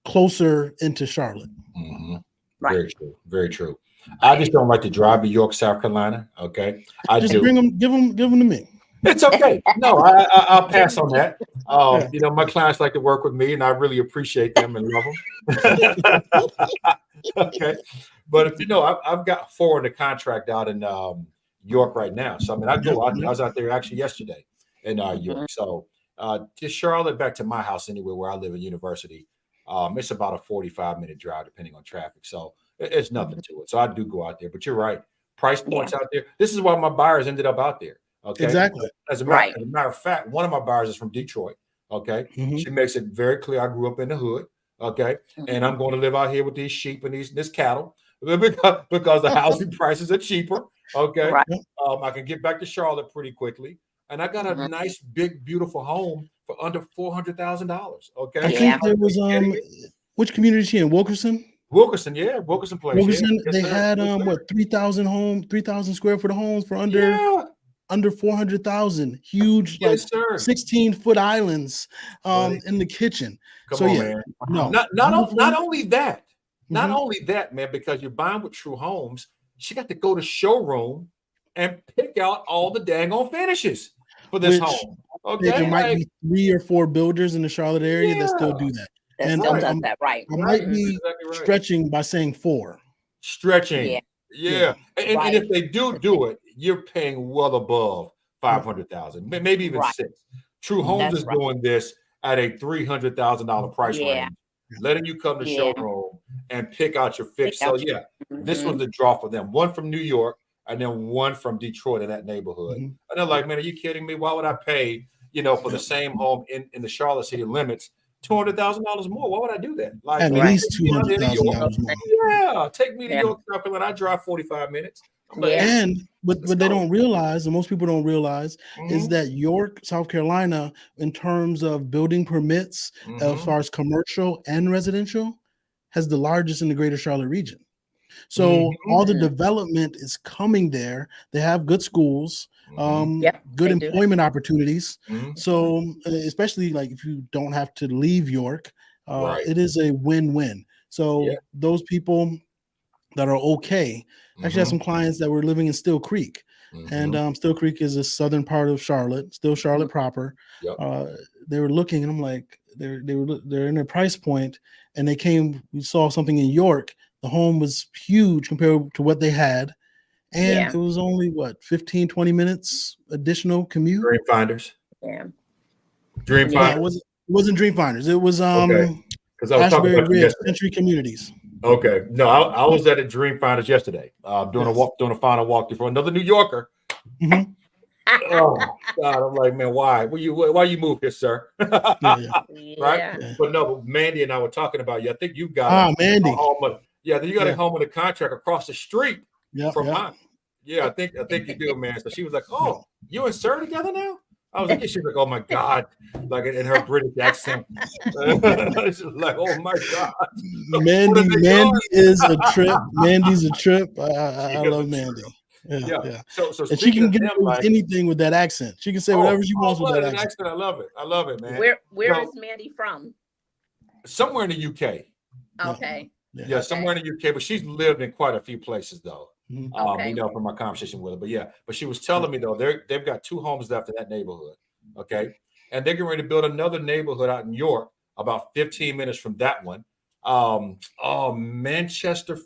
closer into Charlotte. Hmm. Right. Very true. Very true. I Right. just don't like to drive to York, South Carolina. Okay, I Just do. bring them, give them to me. It's okay. No, I'll pass on that. Yeah. My clients like to work with me, and I really appreciate them and love them. Okay, but if I've got 4 in the contract out in York right now. So I mean, I Yep. go out there. I Yep. was out there actually yesterday in Mhm. York. So just Charlotte back to my house anyway, where I live in University. It's about a 45-minute drive, depending on traffic. So it's nothing Mhm. to it. So I do go out there. But you're right. Price Yeah. points out there. This is why my buyers ended up out there. Okay. Exactly. Right. As a matter of fact, one of my buyers is from Detroit. Okay. Hmm. She makes it very clear I grew up in the hood. Okay. Mhm. And I'm going to live out here with these sheep and this cattle because the housing prices are cheaper. Okay. Right. Yep. I can get back to Charlotte pretty quickly. And I got a Mhm. nice, big, beautiful home for under $400,000. I Okay. Yeah. think there Are you was kidding me? which community is she in? Wilkerson. Wilkerson, yeah, Wilkerson Place, yeah, Wilkerson. yes They sir, had yes sir, what, 3,000 square foot homes for yeah, under 400,000, huge, like yes sir, 16-foot islands buddy. in the kitchen. Come So on, yeah, man. no, Not beautiful. only that, Hmm. man, because you're buying with True Homes, she got to go to showroom and pick out all the dang on finishes for this Which home. there Okay, Yeah. might like be 3 or 4 builders in the Charlotte area that still yeah, do that. That And still right, does that. Right. I right. might Mhm. You're be exactly right. stretching by saying 4. Yeah. Stretching, Yeah. yeah, and Right. if they do it, you're paying well above 500,000, maybe even Right. 6. True Homes That's is right. doing this at a $300,000 price Yeah. range, letting you come to Yeah. showroom and pick out your Pick fix. So out your. yeah, this was the draw for them. One from New York and then one from Detroit in that neighborhood. Mhm. And they're like, man, are you kidding me? Why would I pay, for the same home in the Charlotte city limits, $200,000 more? Why would I do that? Like, At Right. least take me out here to York. $200,000 more. Yeah, take me to Yeah. York, South Carolina. I drive 45 minutes. I'm like, Yeah. And what let's they go. don't realize, and most people don't realize, is Mhm, that York, South Carolina, in terms of building permits, as mhm, far as commercial and residential, has the largest in the greater Charlotte region. So mhm, all the Mm. development is coming there. They have good schools, mhm, Yep. good They do. employment opportunities. mhm. So especially like if you don't have to leave York, Right. it is a win-win. Yeah. So those people that are okay. Actually, had Mhm, some clients that were living in Still Creek, and mhm. Still Creek is a southern part of Charlotte, still Charlotte proper. Yep. Uh, they were looking, and I'm like, they're in their price point, and they came. We saw something in York. The home was huge compared to what they had, and Yeah. it was only what 15, 20 minutes additional commute. Dream Finders. Yeah. Dream Yeah. No, it Finders. wasn't Dream Finders. It was Okay. Because I was talking Ashbury about you Ridge yesterday. Century Communities. Okay. No, I was at a Dream Finders yesterday, doing Yes. doing a final walkthrough for another New Yorker. Mhm. Oh God, I'm like, man, why? Why you move here, sir? Yeah, yeah, Right? Yeah. yeah. But no, but Mandy and I were talking about you. I think you've got a Mandy. home of, yeah, you got a Yeah, home of the contract across the street yep, from yep. mine. Yeah, I think you do, man. So she was like, Yeah. "Oh, you and Sir together now?" I was like, yeah. She's like, "Oh my God," like in her British accent. She's like, "Oh my God, what are Mandy, they Mandy is a trip. doing?" Mandy's a trip. She I is a love Mandy. trip. Yeah, Yeah. yeah. So And she speaking can of get them, away with like, anything with that accent. She can say whatever she wants with what that an accent. accent! I love it. I love it, man. Where is So Mandy from? somewhere in the UK. Yeah, Okay. yeah. Yeah, Okay. somewhere in the UK, but she's lived in quite a few places though. Mhm. Okay. From my conversation with her. But yeah, but she was telling me though, they've got 2 homes left in that neighborhood. Okay. And they're getting ready to build another neighborhood out in York, about 15 minutes from that one. Manchester,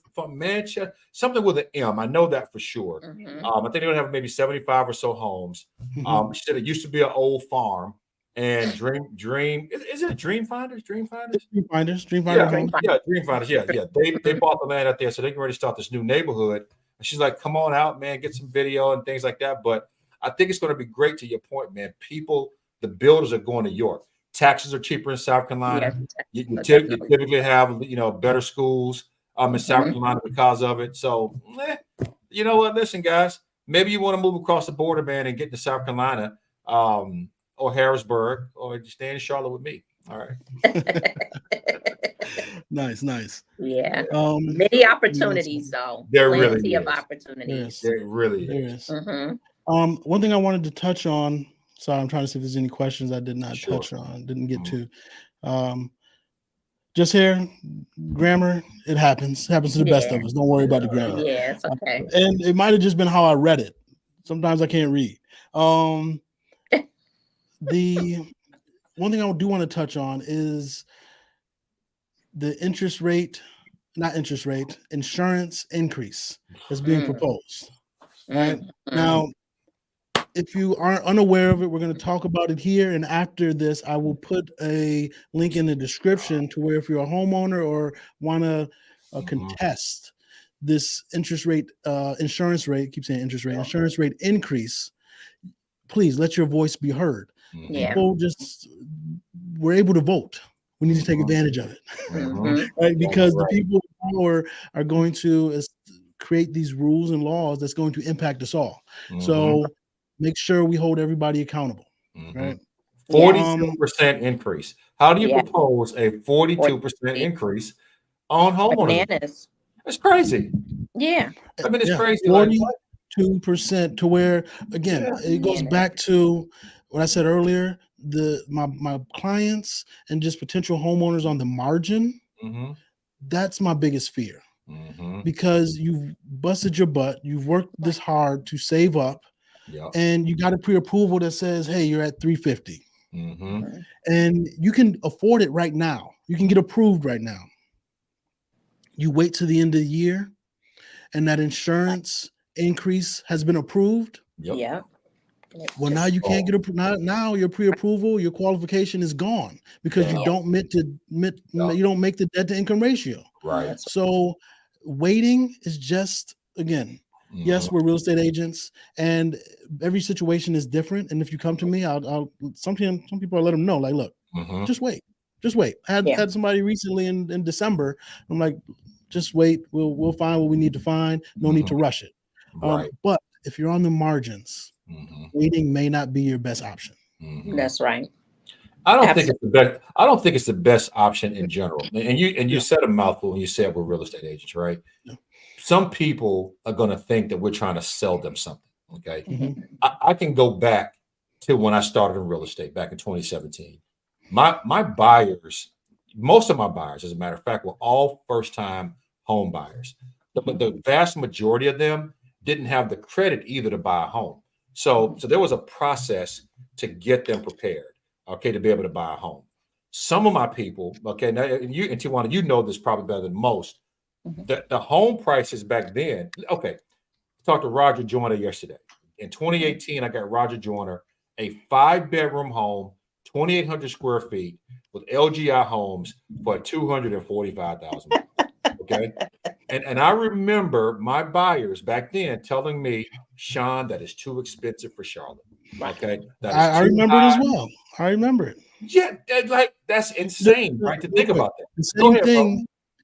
something with an M. I know that for sure. Mm-hmm. I think they're gonna have maybe 75 or so homes. Mhm. She said it used to be an old farm. And is it Dream Finders? Dream Finders? Dream Finder Yeah, Homes. yeah, Dream Finders. Yeah, yeah. They bought the land out there, so they can already start this new neighborhood. And she's like, "Come on out, man, get some video and things like that." But I think it's going to be great. To your point, man, the builders are going to York. Taxes are cheaper in South Yeah. Carolina. You Definitely. typically have better schools in South Mhm. Carolina because of it. So, you know what? Listen, guys, maybe you want to move across the border, man, and get to South Carolina, or Harrisburg, or just stay in Charlotte with me. All right. Nice, nice. Yeah. Um, Many opportunities, though. There really Plenty of is. opportunities. There really there is. is. Mm-hmm. One thing I wanted to touch on. Sorry, I'm trying to see if there's any questions I did not Sure. touch on, didn't get Mhm. to. Just here, grammar, it happens. It happens to the best of Yeah. us. Don't worry about the grammar. Yeah, it's okay. And it might have just been how I read it. Sometimes I can't read. The one thing I do want to touch on is the insurance increase that's being Mm, proposed. Right mm. now, if you aren't unaware of it, we're going to talk about it here. And after this, I will put a link in the description to where if you're a homeowner or want to contest this insurance rate, keep saying interest rate, Yeah. insurance rate increase, please let your voice be heard. Yeah. People just were able to vote. We need to take advantage of it, Mm-hmm. right? Because the Right. people in power are going to create these rules and laws that's going to impact us all. So make sure we hold everybody accountable, right? 42% increase. How do you Yeah. propose a 42% increase on homeowners? Bananas. It's crazy. Yeah. I mean, it's Yeah, crazy. Like, what? 42% to where, again, Yeah. it goes Bananas. back to what I said earlier, my clients and just potential homeowners on the margin. Mm-hmm. That's my biggest fear, Mm-hmm. because you've busted your butt, you've worked this hard to save up, Yeah. and you got a pre-approval that says, hey, you're at 350, Mm-hmm. and you can afford it right now. You can get approved right now. You wait to the end of the year, and that insurance increase has been approved. Yep. Yeah. And it Well, now just you can't get now your pre-approval, your qualification is gone because you Damn. don't you don't make the debt to income ratio. Right. that's So waiting is just, again, yes, we're real estate agents and every situation is different. And if you come to me, I'll some people I let them know, like, look, Mm-hmm. just wait. Just wait. I Yeah. had somebody recently in December. I'm like, just wait. We'll find what we need to find. No need to rush it. Right. But if you're on the margins, Mm-hmm. waiting may not be your best option. Mm-hmm. That's right. I don't think Absolutely. it's the best. I don't think it's the best option in general. And you Yeah. said a mouthful when you said we're real estate agents, right? Yeah. Some people are going to think that we're trying to sell them something. Okay. Mhm. I can go back to when I started in real estate back in 2017. My buyers, most of my buyers, as a matter of fact, were all first-time home buyers. But the vast majority of them didn't have the credit either to buy a home. So there was a process to get them prepared, okay, to be able to buy a home. Some of my people, okay, now you and Tijuana, you know this probably better than most. The home prices back then, okay, I talked to Roger Joyner yesterday. In 2018, I got Roger Joyner a 5-bedroom home, 2,800 square feet with LGI homes for $245,000. Okay. And I remember my buyers back then telling me, Sean, that is too expensive for Charlotte. Okay. That is I too remember it high. as well. I remember it. Yeah, that's insane, right? To Real think quick, about that. the Go ahead, bro.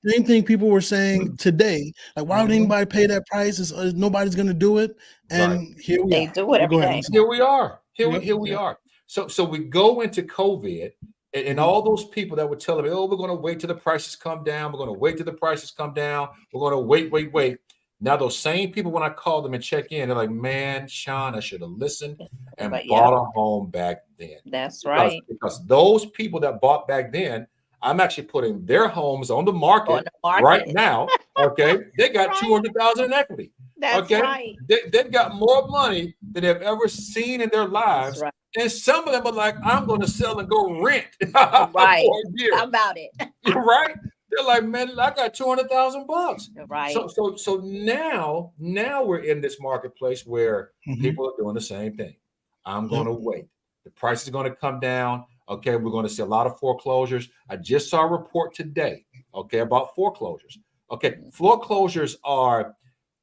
same thing people were saying today. Like, why would Mhm. anybody pay that price? Nobody's going to do it. Right. And here we They are. do it But go every ahead. day. I'm sorry. Here we are. Yep, Here we yep. are. So we go into COVID, and all those people that were telling me, "Oh, we're going to wait till the prices come down. We're going to wait till the prices come down. We're going to wait." Now those same people, when I call them and check in, they're like, "Man, Sean, I should have listened and But bought a home back then." that's right. Because those people that bought back then, I'm actually putting their homes on the On market the right market. now. Okay, they got Right. 200,000 in equity. That's Okay, right. they've got more money than they've ever seen in their That's lives. right. And some of them are like, I'm going to sell and go rent Right. for a year. How about it? You're right. They're like, man, I got $200,000. Right. So now we're in this marketplace where Mhm. people are doing the same thing. I'm going to Yep. wait. The price is going to come down. Okay, we're going to see a lot of foreclosures. I just saw a report today, okay, about foreclosures. Okay, foreclosures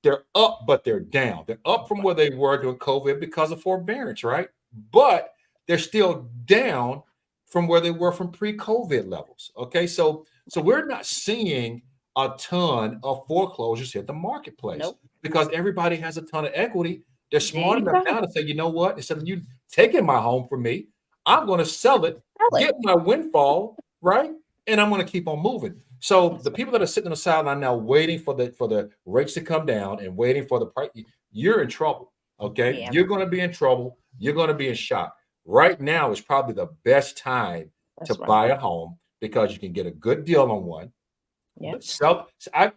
they're up, but they're down. They're up from where they were during COVID because of forbearance, right? But they're still down from where they were from pre-COVID levels. Okay, so we're not seeing a ton of foreclosures hit the marketplace Nope. because everybody has a ton of equity. They're smart There you enough go. now to say, you know what? Instead of you taking my home from me, I'm going to sell it, Sell it. get my windfall, right? And I'm going to keep on moving. So the people that are sitting on the sideline now waiting for the rates to come down and waiting for the price, you're in trouble. Okay. Yeah. You're going to be in trouble. You're going to be in shock. Right now is probably the best time to That's right. buy a home because you can get a good deal on one. Yeah.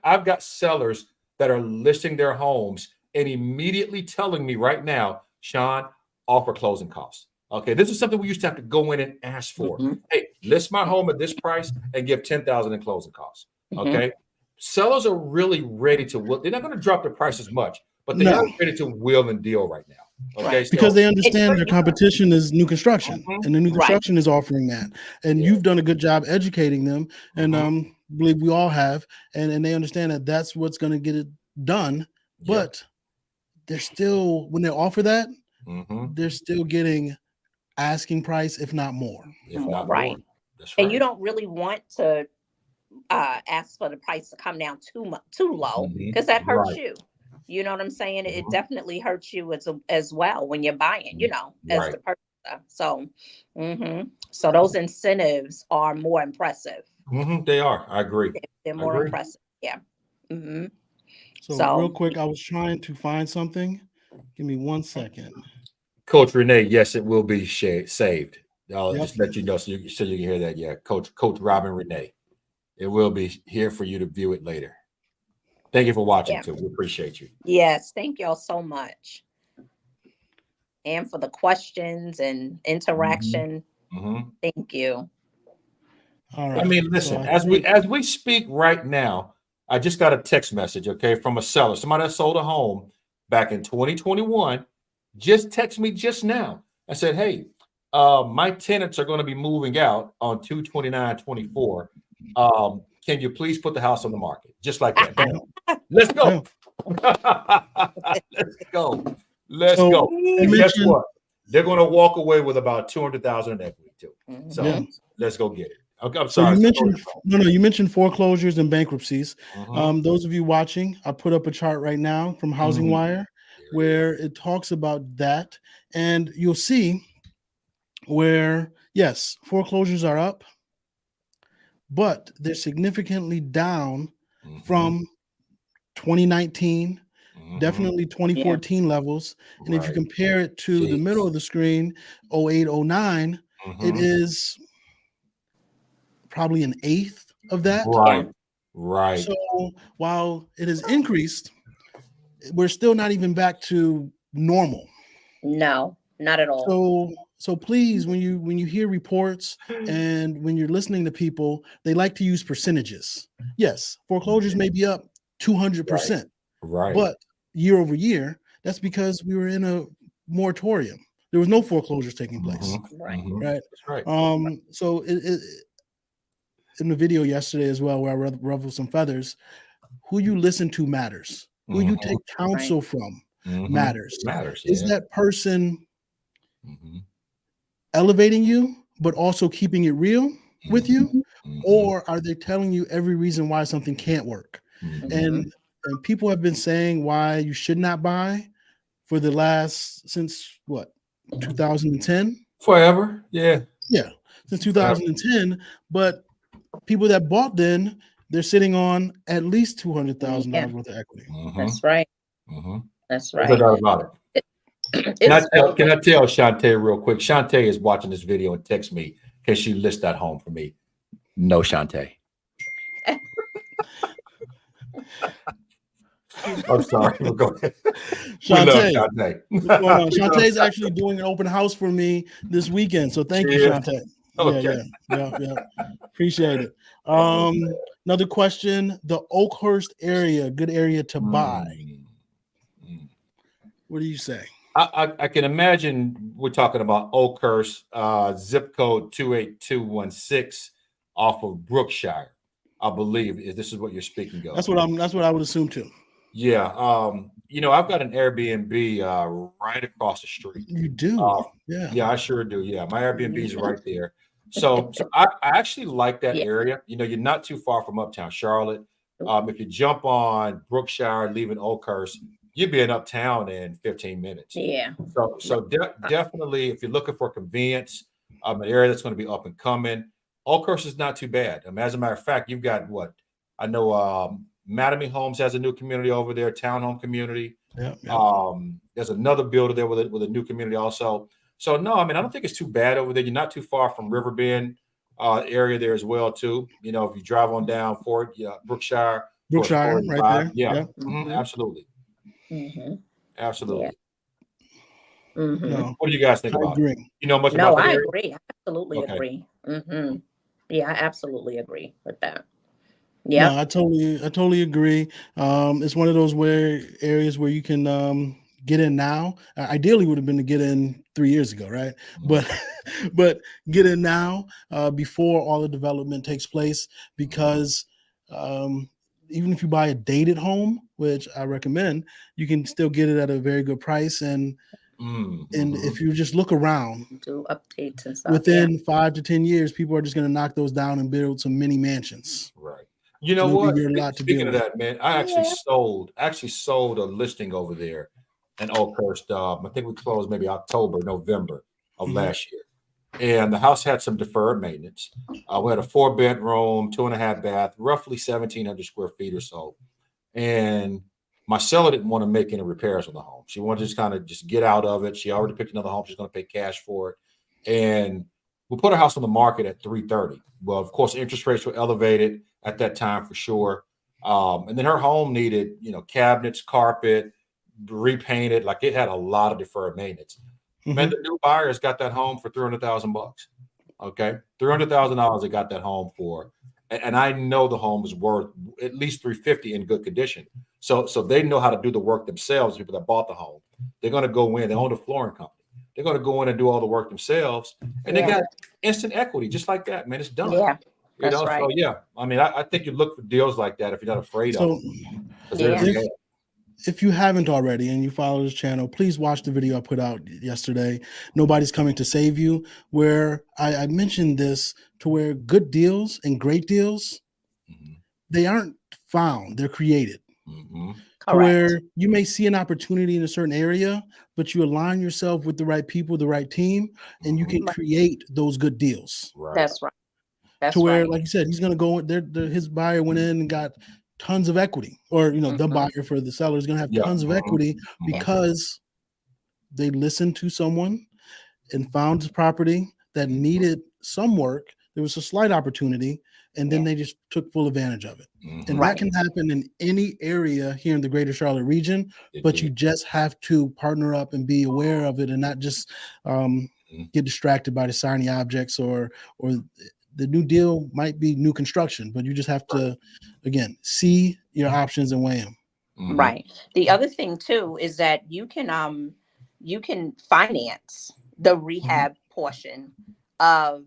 I've got sellers that are listing their homes and immediately telling me right now, Sean, offer closing costs. Okay, this is something we used to have to go in and ask for. Mhm. Hey, list my home at this price and give 10,000 in closing costs. Mhm. Okay, sellers are really ready to. They're not going to drop their price as much, but they No. are ready to will and deal right now. Okay, Right. Because so they understand their you- competition is new construction, Mhm. and the new Right. construction is offering that. And Yeah. you've done a good job educating them, and Mhm. believe we all have, and they understand that that's what's going to get it done. Yeah. But they're still, when they offer that, Mhm. they're still getting asking price, if not more. If not Right. more, that's And right. you don't really want to ask for the price to come down too low Mhm. because that hurts Right. you. You know what I'm saying? It Mhm. definitely hurts you as well when you're buying. You know, as Right. the purchaser. So, so those incentives are more impressive. They are. I agree. They're I more agree. impressive. Yeah. hmm So, real So quick, I was trying to find something. Give me 1 second. Coach Renee, yes, it will be saved. I'll Yep. just let you know so you can hear that. Yeah, Coach Robin Renee. It will be here for you to view it later. Thank you for watching yeah. too. We appreciate you. Yes, thank y'all so much. And for the questions and interaction. Mhm. Thank you. All I right. mean, So listen, I as think we speak right now, I just got a text message, okay, from a seller, somebody that sold a home back in 2021 just text me just now. I said, hey, my tenants are going to be moving out on 2/29/24. Can you please put the house on the market? Just like that. Yeah. Let's Yeah. go. Let's go. Let's So go. you And guess mentioned, what? They're going to walk away with about 200,000 in equity too. So yeah. let's go get it. Okay, I'm So sorry. you mentioned you mentioned foreclosures and bankruptcies. Mhm. Those of you watching, I put up a chart right now from Housing Mhm. Wire There it is. where it talks about that, and you'll see where yes, foreclosures are up, but they're significantly down Mhm. from 2019, Mhm. definitely Yeah. 2014 levels. And if you Right. compare it to the middle Jeez. of the screen, 08, 09, it Mhm. is probably an eighth of that. Yeah. Right. Right. So while it has increased, we're still not even back to normal. No, not at all. So please, when you hear reports and when you're listening to people, they like to use percentages. Yes, foreclosures may be up Right. 200%, Right. but year over year, that's because we were in a moratorium. There was no foreclosures taking place, Mhm. Right. Mhm. right? That's right. So in the video yesterday as well, where I ruffled some feathers, who you listen to matters. Who you Mhm. take Right. counsel from Mhm. matters. It matters. Is Yeah. that person Mhm. elevating you, but also keeping it real with you? Mhm. Mhm. Or are they telling you every reason why something can't work? Mhm. hmm And people have been saying why you should not buy for the last since what 2010? Forever. Yeah. Yeah, since Forever. 2010. But people that bought then, they're sitting on at least Yeah. $200,000 worth of equity. Mhm. That's right. Mhm. That's There's no right. doubt about it. Can I It's tell? Can I always tell Shantae real quick? Shantae is watching this video and text me. Can she list that home for me? No, Shantae. I'm sorry. We'll go ahead. We love Shantae, Shantae. what's going on? We love Shantae's actually doing an open house for me this weekend. So thank you, She is. Shantae. Yeah, Okay. yeah. Appreciate it. Oh, Another question. The Oakhurst area, good area to buy. man. Mm. What do you say? I can imagine we're talking about Oakhurst, zip code 28216 off of Brookshire, I believe. This is what you're speaking of. That's what I would assume too. Yeah. I've got an Airbnb right across the street. You do. Uh, Yeah. yeah, I sure do. Yeah, my Airbnb is right there. So I actually like that yeah. area. You're not too far from Uptown Charlotte. If you jump on Brookshire, leaving Oakhurst, you'll be in Uptown in 15 minutes. Yeah. So definitely, if you're looking for convenience, an area that's going to be up and coming, Oakhurst is not too bad. As a matter of fact, you've got what I know. Mattamy Homes has a new community over there, townhome community. Yeah. There's another builder there with a new community also. So no, I don't think it's too bad over there. You're not too far from Riverbend area there as well too. If you drive on down Fort Brookshire towards Brookshire, right 485, there. yeah, Yeah. hmm absolutely, hmm Yeah. absolutely. hmm No, What do you guys think I about it? agree. You know much No, about that I area? agree. I absolutely Okay. agree. Yeah, I absolutely agree with that. No, Yep. I totally agree. It's one of those areas where you can get in now. Ideally, would have been to get in 3 years ago, right? Mhm. But but get in now before all the development takes place, because um, even if you buy a dated home, which I recommend, you can still get it at a very good price. And Mhm. if you just look around, Do updates and stuff. Yeah. within 5 to 10 years, people are just going to knock those down and build some mini mansions, Right. You and know it'll be what? your lot to Speaking deal of with. that, man, I Yeah. actually sold a listing over there in Oakhurst. I think we closed maybe October, November of Mhm. last year. And the house had some deferred maintenance. We had a 4 bedroom, 2.5 bath, roughly 1,700 square feet or so. And my seller didn't want to make any repairs on the home. She wanted to just kind of just get out of it. She already picked another home. She's going to pay cash for it. And we put her house on the market at 330. Well, of course, interest rates were elevated at that time for sure. And then her home needed, cabinets, carpet, repainted. Like it had a lot of deferred maintenance. Man, Mhm. the new buyers got that home for $300,000. Okay, $300,000 they got that home for, and I know the home is worth at least 350 in good condition. So they know how to do the work themselves. People that bought the home, they're going to go in. They own the flooring company. They're going to go in and do all the work themselves, and they Yeah. got instant equity just like that. Man, it's done. Yeah. That's So right. yeah, I mean, I think you look for deals like that if you're not afraid of So them because they're Yeah. if there. if you haven't already and you follow this channel, please watch the video I put out yesterday. Nobody's coming to save you, where I mentioned this, to where good deals and great deals, Mhm, they aren't found, they're created. mhm, To Correct. where you may see an opportunity in a certain area, but you align yourself with the right people, the right team, and you mhm. can Right. create those good deals. Right. That's right. To That's where, right. like you said, he's going to go there. His buyer went in and got tons of equity, or the Hmm. buyer for the seller is going to have Yeah. tons of Mhm, equity Yeah. mhm. because they listened to someone and found a property that Mhm, needed some work. There was a slight opportunity, and then Yeah. they just took full advantage of it. And mhm. that Right. can happen in any area here in the greater Charlotte region, It but you did. just have to partner up and be aware of it and not just um, Mhm, get distracted by the shiny objects, or the new deal might be new construction, but you just have right. to, again, see your options and weigh them. Mhm, Right. The other thing too is that you can finance the Mhm. rehab portion of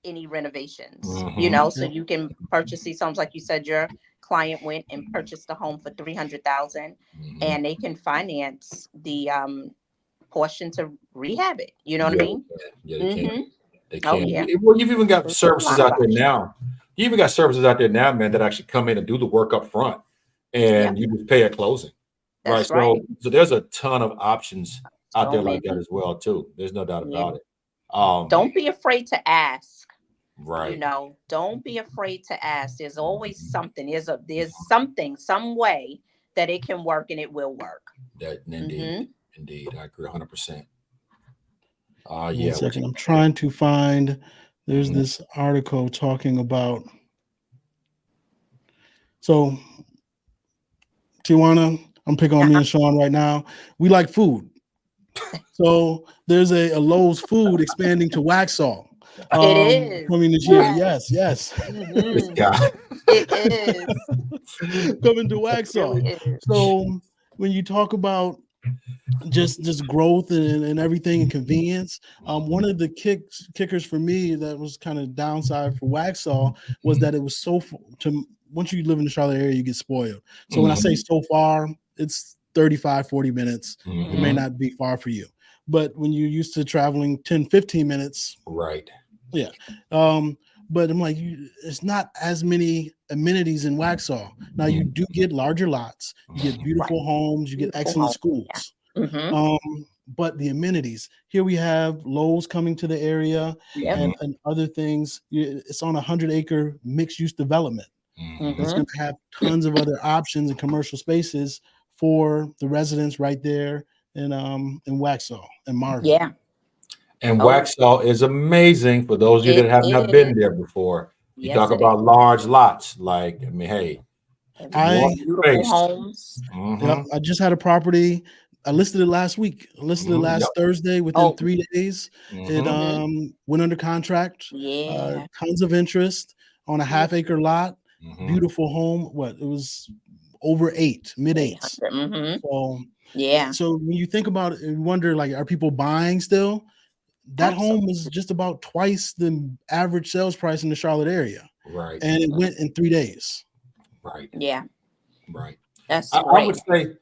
any renovations, mhm, so Yep. you can purchase these homes like you said your client went and purchased a home for 300,000 mhm. and they can finance the portion to rehab it. You know what I Yeah, mean? they can. Yeah, they can. Mhm. They Oh can. yeah. Well, you've even got There's a services lot of out there options. now. You even got services out there now, man, that actually come in and do the work up front, and Yep. you just pay at closing, right? That's right. So there's a ton of options out So there like that many. as well, too. There's no doubt Yeah. about it. Um, Don't be afraid to ask. right. Don't be afraid to ask. There's always Mhm. something. There's something, some way that it can work and it will work. That indeed, Hmm. indeed, I agree 100%. One Yeah, what second, you I'm said. trying to find. There's Mhm, this article talking about. So Tijuana, I'm picking on me Uh-huh. and Sean right now. We like food. So there's a Lowe's food expanding to Waxhaw It is. coming this year. Yes, Yes. yes. this Hmm. guy. It is. Coming to It really Waxhaw. is. So when you talk about just growth and everything and convenience. One Mhm, of the kickers for me that was kind of downside for Waxhaw was that it was to once you live in the Charlotte area, you get spoiled. So when I say mhm, so far, it's 35, 40 minutes. It may mhm. Hmm. not be far for you. But when you're used to traveling 10, 15 minutes, Right. yeah. Um, but I'm like, it's not as many amenities in Waxhaw. Now you Mhm, do get larger lots, you get mhm, Right. beautiful homes, you get Beautiful excellent home. Yeah. schools. Hmm. Um, but the amenities here, we have Lowe's coming to the area, Yep. mhm, and other things. It's on a 100-acre mixed use development mhm. that's Hmm. going to have tons of other options and commercial spaces for the residents right there in Waxhaw and Marvin. Yeah. And Oh, Waxhaw is amazing for those of you that it have not been is. there before. You Yes, talk it is. about large lots, like I mean, hey, And if you want I beautiful space, homes. Yep, hmm I just had a property. I listed it last week. I listed it yep, last Thursday. Within Oh. 3 days, it hmm Hmm. went under contract. Yeah. Tons of interest on a Yeah. half-acre lot. hmm Beautiful home. What, it was over eight, mid eights. 800. Hmm. So, Yeah. when you think about it, you wonder, like, are people buying still? That home Absolutely. was just about twice the average sales price in the Charlotte area, right, and it went in 3 days. right, Yeah. right. That's I would great. say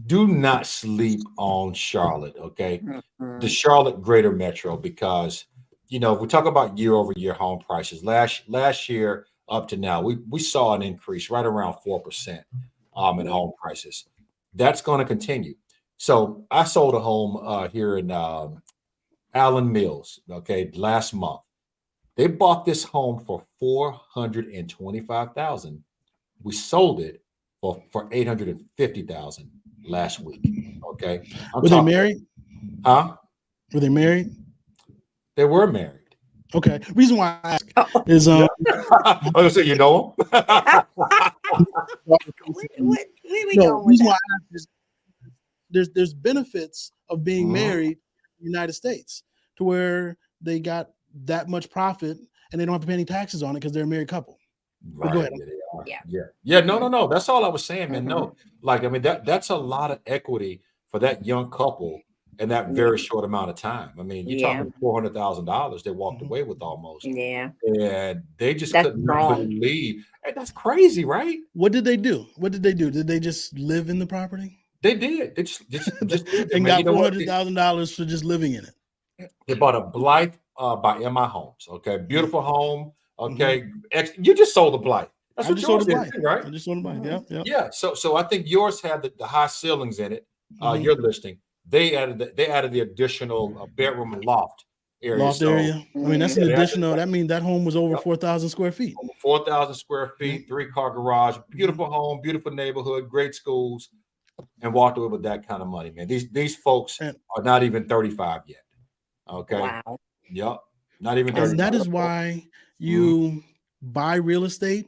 do not sleep on Charlotte. Okay, the Hmm. Charlotte Greater Metro, because if we talk about year over year home prices, last year up to now, we saw an increase right around 4% in Yeah. home prices. That's going to continue. So I sold a home here in Allen Mills, okay, last month. They bought this home for 425,000. We sold it for 850,000 last week. Okay, I'm Were they talking, married? huh? Were they married? They were married. Okay. Reason why I ask Oh. is Yeah. I was gonna say, you know him? Where we no, going with reason why that? I ask is there's benefits of being Mhm. married in the United States, to where they got that much profit and they don't have to pay any taxes on it because they're a married couple. But go Right. ahead. Yeah, they are. Yeah. Yeah. Yeah. No, no, no. That's all I was saying, man. Hmm. No, like, I mean, that's a lot of equity for that young couple in that Yeah. very short amount of time. I mean, you're Yeah. talking $400,000 they walked Mhm. away with almost, Yeah. and they just That's could not strong. believe. And that's crazy, right? What did they do? What did they do? Did they just live in the property They did. They just lived it, and man. You got know four what? hundred thousand dollars for just living in it? They bought a Blythe by MI Homes. Okay, beautiful home. Mm-hmm. Okay, you just sold a Blythe. That's I what just sold a yours is, Blythe. too, right? I just sold a Blythe. Hmm. Yep, yep. Yeah. So I think yours had the high ceilings in it. Mm-hmm. Your listing. They added the additional bedroom and loft area. Loft So area. I mean, that's Hmm. an yeah, they added additional. That means that home was over yep, 4,000 square feet. over 4,000 square Yeah. feet, 3-car garage, Mhm. beautiful home, beautiful neighborhood, great schools, and walked away with that kind of money, man. These folks And are not even 35 yet. Okay. Wow. Yep. Not even That's and that 35. is beautiful. why Mhm, you buy real estate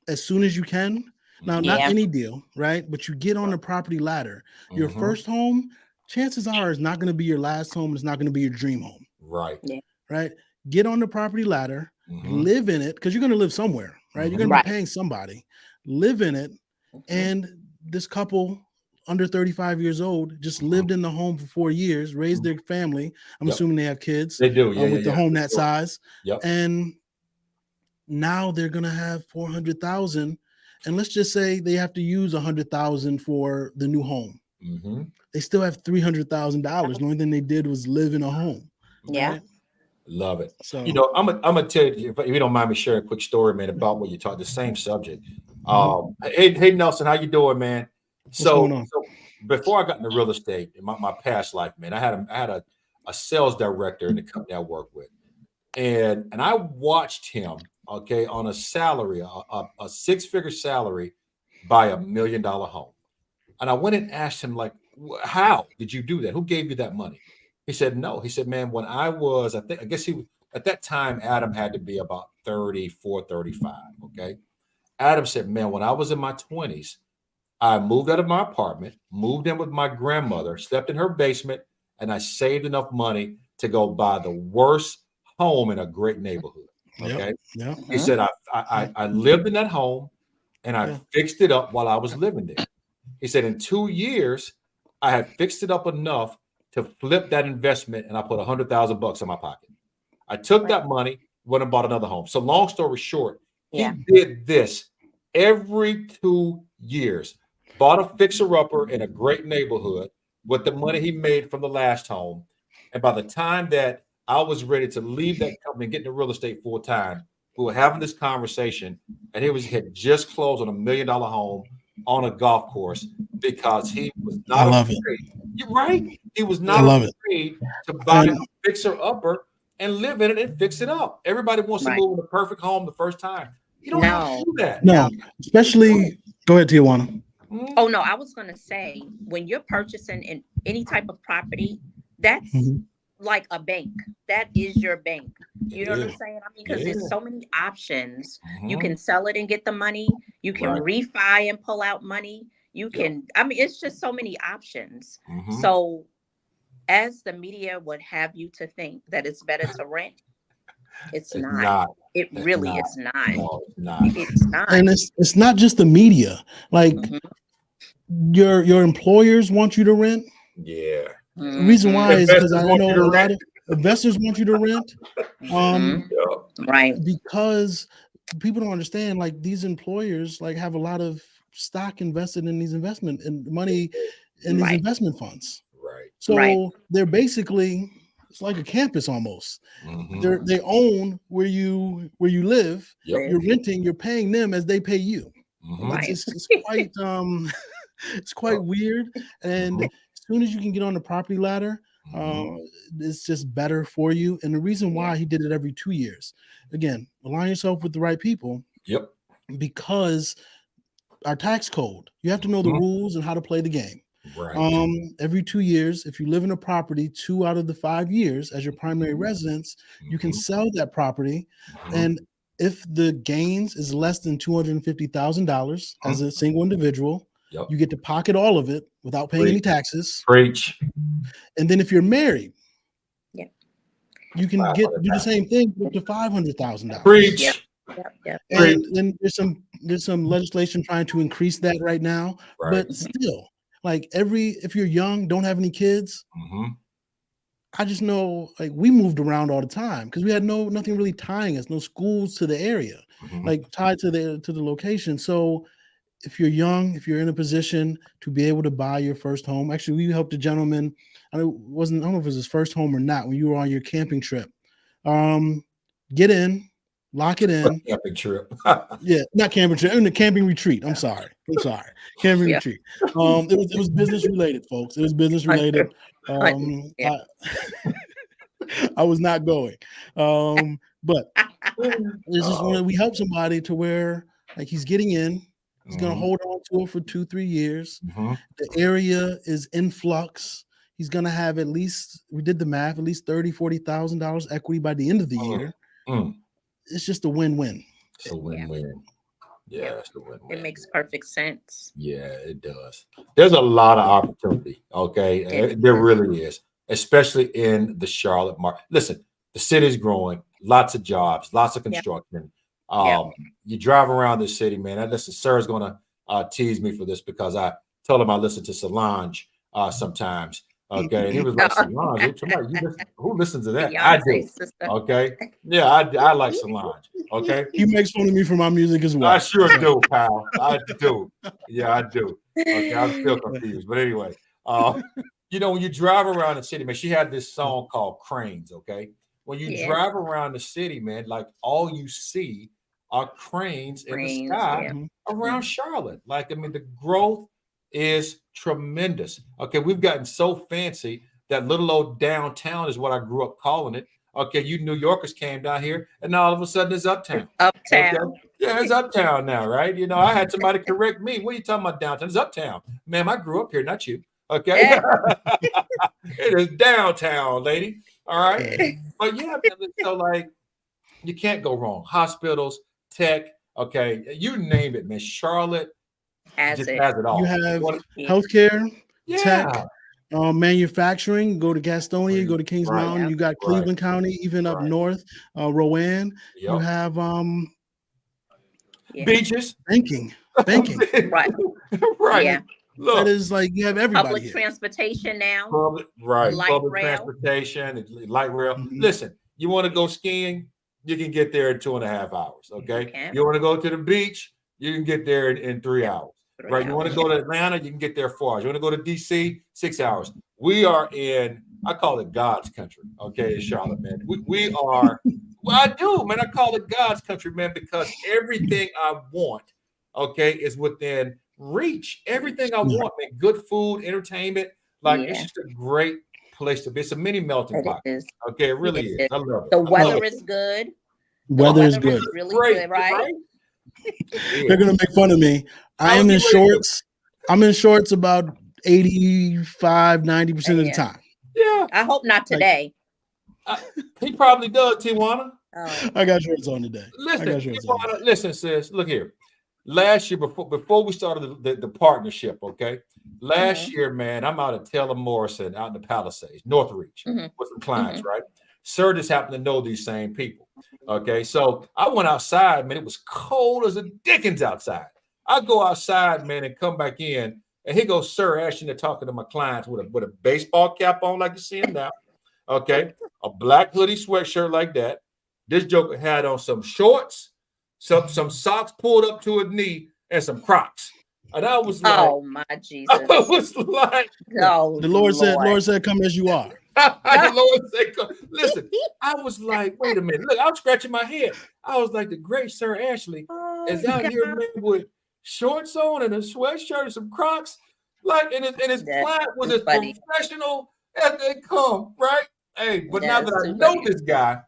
as soon as you can. Now, mhm, not Yeah. any deal, right? But you get on the property ladder. Your mhm. first home, chances are, is not going to be your last home. It's not going to be your dream home, Right. Yeah. right? Get on the property ladder, Mhm, live in it, because you're going to live somewhere, right? You're going to mhm. be Right. paying somebody. Live in it. Hmm. And this couple under 35 years old just Mhm. lived in the home for 4 years, raised their family. I'm Yep. assuming they have kids They do. Yeah, yeah, with the yeah, home for that sure. size. Yep. And now they're gonna have 400,000. And let's just say they have to use 100,000 for the new home. Mhm. They still have $300,000. The only thing they did was live in a home, Yeah. right? Love it. You So know, I'm gonna tell you if you don't mind me sharing a quick story, man, about what you talked. The same subject. mhm. Hey Nelson, how you doing, man? What's going So on? so before I got into real estate in my past life, man, I had a sales director in the company I worked with, and I watched him, okay, on a salary, a six-figure salary, buy $1 million home. And I went and asked him, like, how did you do that? Who gave you that money? He said, no. He said, man, when I was, I guess he was, at that time, Adam had to be about 34, 35. Okay. Adam said, man, when I was in my 20s, I moved out of my apartment, moved in with my grandmother, slept in her basement, and I saved enough money to go buy the worst home in a great neighborhood. Yep. Okay. Yep. He Hmm. said, I lived in that home and I Yeah. fixed it up while I was living there. He said, in 2 years, I had fixed it up enough to flip that investment, and I put 100,000 bucks in my pocket. I took Right. that money, went and bought another home. So, long story short, he Yeah. did this every 2 years. Bought a fixer upper in a great neighborhood with the money he made from the last home. And by the time that I was ready to leave that company and get into real estate full time, we were having this conversation, and he had just closed on $1 million home on a golf course because he was I not love it. afraid. You're right. He was I not love it. afraid to buy a And fixer upper and live in it and fix it up. Everybody wants to Right. move in the perfect home the first time. You don't have to No. do that. no, No. especially go ahead, Tijuana. Mhm. Oh no, I was gonna say when you're purchasing in any type of property, that's Mhm. like a bank. That is your bank. It You know what I'm is. saying? I mean, because Yeah. there's so many options. You Mhm. can sell it and get the money. You can Right. refi and pull out money. You Yep. can, I mean, it's just so many options. Mhm. So as the media would have you to think that it's better to rent, it's It's not. not. It It's really not. is not. No, it's not. It's not. And it's not just the media. Like Hmm. your employers want you to rent. Yeah. The reason Hmm. why is because Investors I want you know to a rent. lot of investors want you to rent. Hmm. Um, Yep. Right. because people don't understand, like these employers like have a lot of stock invested in these investment and money in these Right. investment funds. Right. Right. So they're basically, it's like a campus almost. Mhm. They own where you live. Yep. Live. You're renting. You're paying them as they pay you. Mhm. It's Right. it's, it's quite it's quite Yep. weird. And Mhm. as soon as you can get on the property ladder, uh, Mhm. it's just better for you. And the reason Yeah. why he did it every 2 years, again, align yourself with the right people Yep. because our tax code, you have to know the Mhm. rules and how to play the game. Right. Every 2 years, if you live in a property 2 out of the 5 years as your primary Mhm. residence, you can Mhm. sell that property. Mhm. And if the gains is less than $250,000 as Mhm. a single individual, Yep. you get to pocket all of it without paying any Preach. taxes. Preach. And then if you're married, Yeah. you can get do the 500,000. same thing up to $500,000. Yep. Preach. Yep. And then there's some legislation trying to increase that right now. Right. But still, like if you're young, don't have any kids, Mm-hmm. I just know like we moved around all the time because we had nothing really tying us, no schools to the area, Mm-hmm. like tied to the location. So if you're young, if you're in a position to be able to buy your first home, actually, we helped a gentleman. I don't know if it was his first home or not when you were on your camping trip. Get in, lock it in. Camping trip. Yeah, not camping trip, in the camping retreat. I'm sorry. Camping Yeah. retreat. It was business related, folks. It was business Hunting. related. Yeah. I was not going. But it's just Oh, when we help somebody to where like he's getting in, he's gonna mhm, hold on to it for 2-3 years. mhm. The area is in flux. He's gonna have at least, we did the math, at least $30,000-$40,000 equity by the end of the Mm, year. mm. It's just a win-win. It's a Yeah. win-win. Yeah. Yeah, it's a It win-win. makes perfect sense. Yeah, it does. There's a lot of opportunity. Okay, there really is, especially in the Charlotte market. Listen, the city's growing, lots of jobs, lots of Yep. construction. Yep. You drive around the city, man. And listen, Sarah's gonna tease me for this because I told him I listen to Solange sometimes. Okay, and he was like, Solange, who listens to that? I do. Beyonce's sister. Okay, yeah, I like Solange. Okay, He makes fun of me for my music as well. I sure So, do, pal. I do. Yeah, I do. Okay, I'm still confused. But anyway, when you drive around the city, man, she had this song called Cranes. Okay. When you Yeah. drive around the city, man, like all you see are cranes in the Cranes, sky yeah. mhm. around Charlotte. Like, I mean, the growth is tremendous. Okay, we've gotten so fancy that little old downtown is what I grew up calling it. Okay, you New Yorkers came down here, and now all of a sudden it's uptown. Okay. Uptown. Yeah, it's uptown now, right? I had somebody correct me. What are you talking about downtown? It's uptown. Ma'am, I grew up here, not you. Okay. Yeah. It is downtown, lady. All right. Yeah. But yeah, man, so like you can't go wrong. Hospitals, tech, okay, you name it, man. Charlotte Has just it. has it You all. have Yeah. healthcare, tech, Yeah. manufacturing. Go to Gastonia, go to Kings Right. Mountain. Yeah. You got Right. Cleveland County, even up Right. north, Rowan. You Yep. have Yeah. Beaches. banking. Right. Right. Yeah. Look. That is like you have everybody Public here. transportation now. Right. Light Public rail. transportation, light rail. Mhm. Listen, you want to go skiing, you can get there in 2.5 hours. Okay. Okay. You want to go to the beach, you can get there in 3 hours. 3 Right. You want to hours. go to Atlanta, you can get there 4 hours. You want to go to DC, 6 hours. We are in, I call it God's country. Okay, in Charlotte, man. We are, well, I do, man. I call it God's country, man, because everything I want, okay, is within reach. Everything I Yeah. want, man. Good food, entertainment. Like, it's Yeah. just a great place to be. It's a mini melting It pot. is. Okay, it really It is. is. I love it. The I love weather it. is good. The Weather is weather good. is really Great, good, right? Yeah. They're gonna make fun of me. I How am you in ready to- shorts. I'm in shorts about 85-90% of the Yeah. time. Yeah, I hope not today. he probably does, Tijuana. Oh, I got shorts on today. Listen, Tijuana, listen, sis. Look here. Last year, before we started the partnership, okay. Last year, man, I'm out at Taylor Morrison, out in the Palisades, Northreach, Mhm. with some clients, right? Sir just happened to know these same people. Okay, so I went outside, man. It was cold as a dickens outside. I go outside, man, and come back in, and here goes Sir Ashton talking to my clients with a baseball cap on, like you see him now. Okay, a black hoodie sweatshirt like that. This joker had on some shorts, some socks pulled up to his knee, and some Crocs. And I was like, oh my I Jesus. was like, Oh, The Lord said, "Come as you are." the Lord said, listen, I was like, wait a minute. Look, I was scratching my head. I was like, the great Sir Ashley Oh, is out here, man, with shorts on and a sweatshirt and some Crocs. Like, and his That client was is as funny. professional as they come, right? Hey, but now That's that I too know funny. this guy,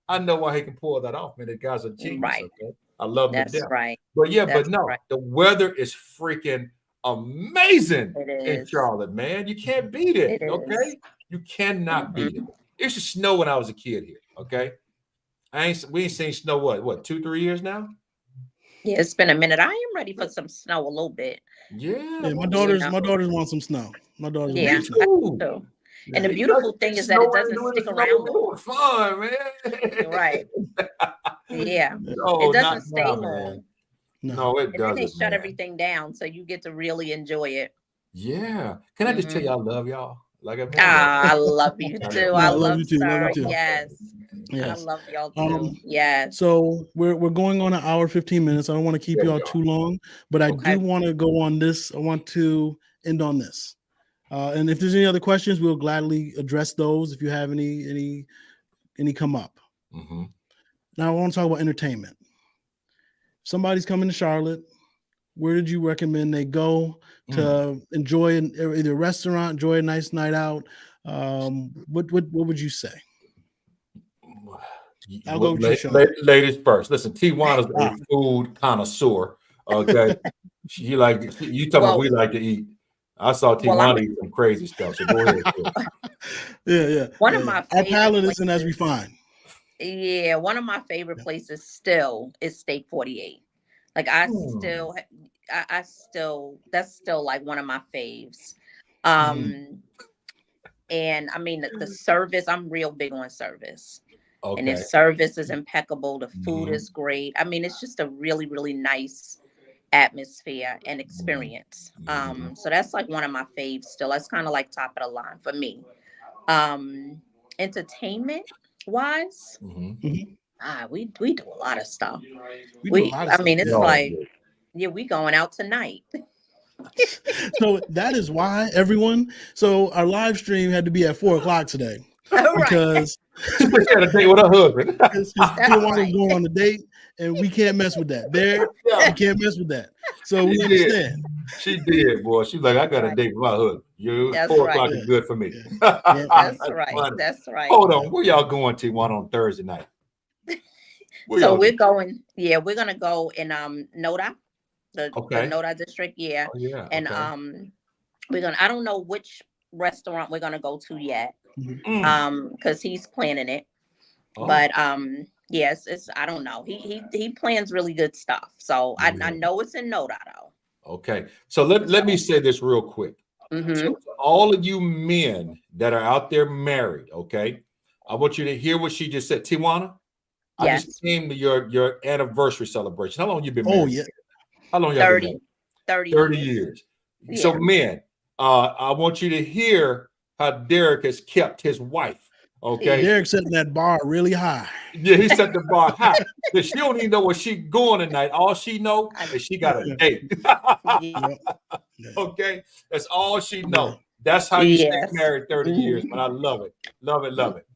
I know why he can pull that off, man. The guy's a genius, Right. okay? I love him to That's death. right. But yeah, That's but no, right. the weather is freaking amazing It in is. Charlotte, man. You can't beat it, It is. okay? You cannot beat it. Mhm. It used to snow when I was a kid here, okay? We ain't seen snow what 2-3 years now? Yeah, it's been a minute. I am ready for some snow a little bit. Yeah, Yeah, my man. daughters know. want some snow. My daughters Yeah, want Me some snow. too. So, Yeah. and the It beautiful doesn't thing is that snow it in doesn't the stick snow. around. It was fun, man. Right. Yeah. It No, doesn't not stay now, man. long. No. No, it And then they doesn't, shut man. everything down, so you get to really enjoy it. Yeah. Can I just tell you Hmm I love y'all? Like I mean, I love Ah, I love you I too. love No, I I love love you too. Love you Sir. too. my family. Yes. I Yes. love y'all too. Um, Yes. so we're going on an hour, 15 minutes. I don't want to keep There you we all are. too long, but I Okay. do want to go on this. I want to end on this. And if there's any other questions, we'll gladly address those if you have any come up. Mm-hmm. Now I want to talk about entertainment. Somebody's coming to Charlotte. Where did you recommend they go Mm. to enjoy either a restaurant, enjoy a nice night out? What would you say? I'll go What, with you, Sean. ladies first. Listen, Tijuana's Ah, a food connoisseur. Okay, she like you talking about we Well, like to eat. I saw well, I'm Tijuana eat some crazy stuff. So go ahead. Sis. yeah, yeah, one yeah, of yeah. my Our favorite palate isn't as places. refined. Yeah, one of my favorite Yeah. places still is Steak 48. Like Hmm. I still that's still like one of my faves. Mhm. Um and I mean the service, I'm real big on service. And Okay. his service is impeccable. The food Mm-hmm. is great. I mean, it's just a really, really nice atmosphere and experience. Mm-hmm. So that's like one of my faves still. That's kind of like top of the line for me. Um, entertainment wise, Mm-hmm. Mhm. we do a lot of stuff. We do a lot of I stuff. mean, it's Yeah. No. like, yeah, we going out tonight. So that is why everyone. So our live stream had to be at 4 o'clock today All right. because She said she had a date with her husband. because That's Tijuana's right. going on a date and we can't mess with that. Derek, Yeah, we can't mess with that. So she we did. understand. She did, boy. She was like, I got a Right. date with my husband. You That's 4 o'clock right. is Yeah, good for me. yeah, yeah, yeah, That's That's right. funny. That's right. Hold yeah. on, where y'all going to one on Thursday night? Where So y'all we're going? going, yeah, we're gonna go in Noda, the Okay. Noda district, yeah. Oh yeah. And Okay. we're gonna I don't know which restaurant we're gonna go to yet. Mhm. Mm. Because he's planning it. Oh But yes, it's I don't know. He plans really good stuff. So I yeah. know it's in Noda though. Okay. So let me So say this real quick. So mm-hmm. to all of you men that are out there married, okay, I want you to hear what she just said. Tijuana, I just Yes. came to your anniversary celebration. How long you been Oh married? yeah. How long y'all been married? 30, 30 30 years. years. So Yeah. men, I want you to hear how Derek has kept his wife. Okay. Yeah. Derek setting that bar really high. Yeah, he set the bar high. But she don't even know where she going tonight. All she know I, is she got a Yeah, date. yeah. yeah, yeah, Okay, that's all she yeah. know. That's how you stay Yes. married 30 years. But Mhm. I love it, love it, love it.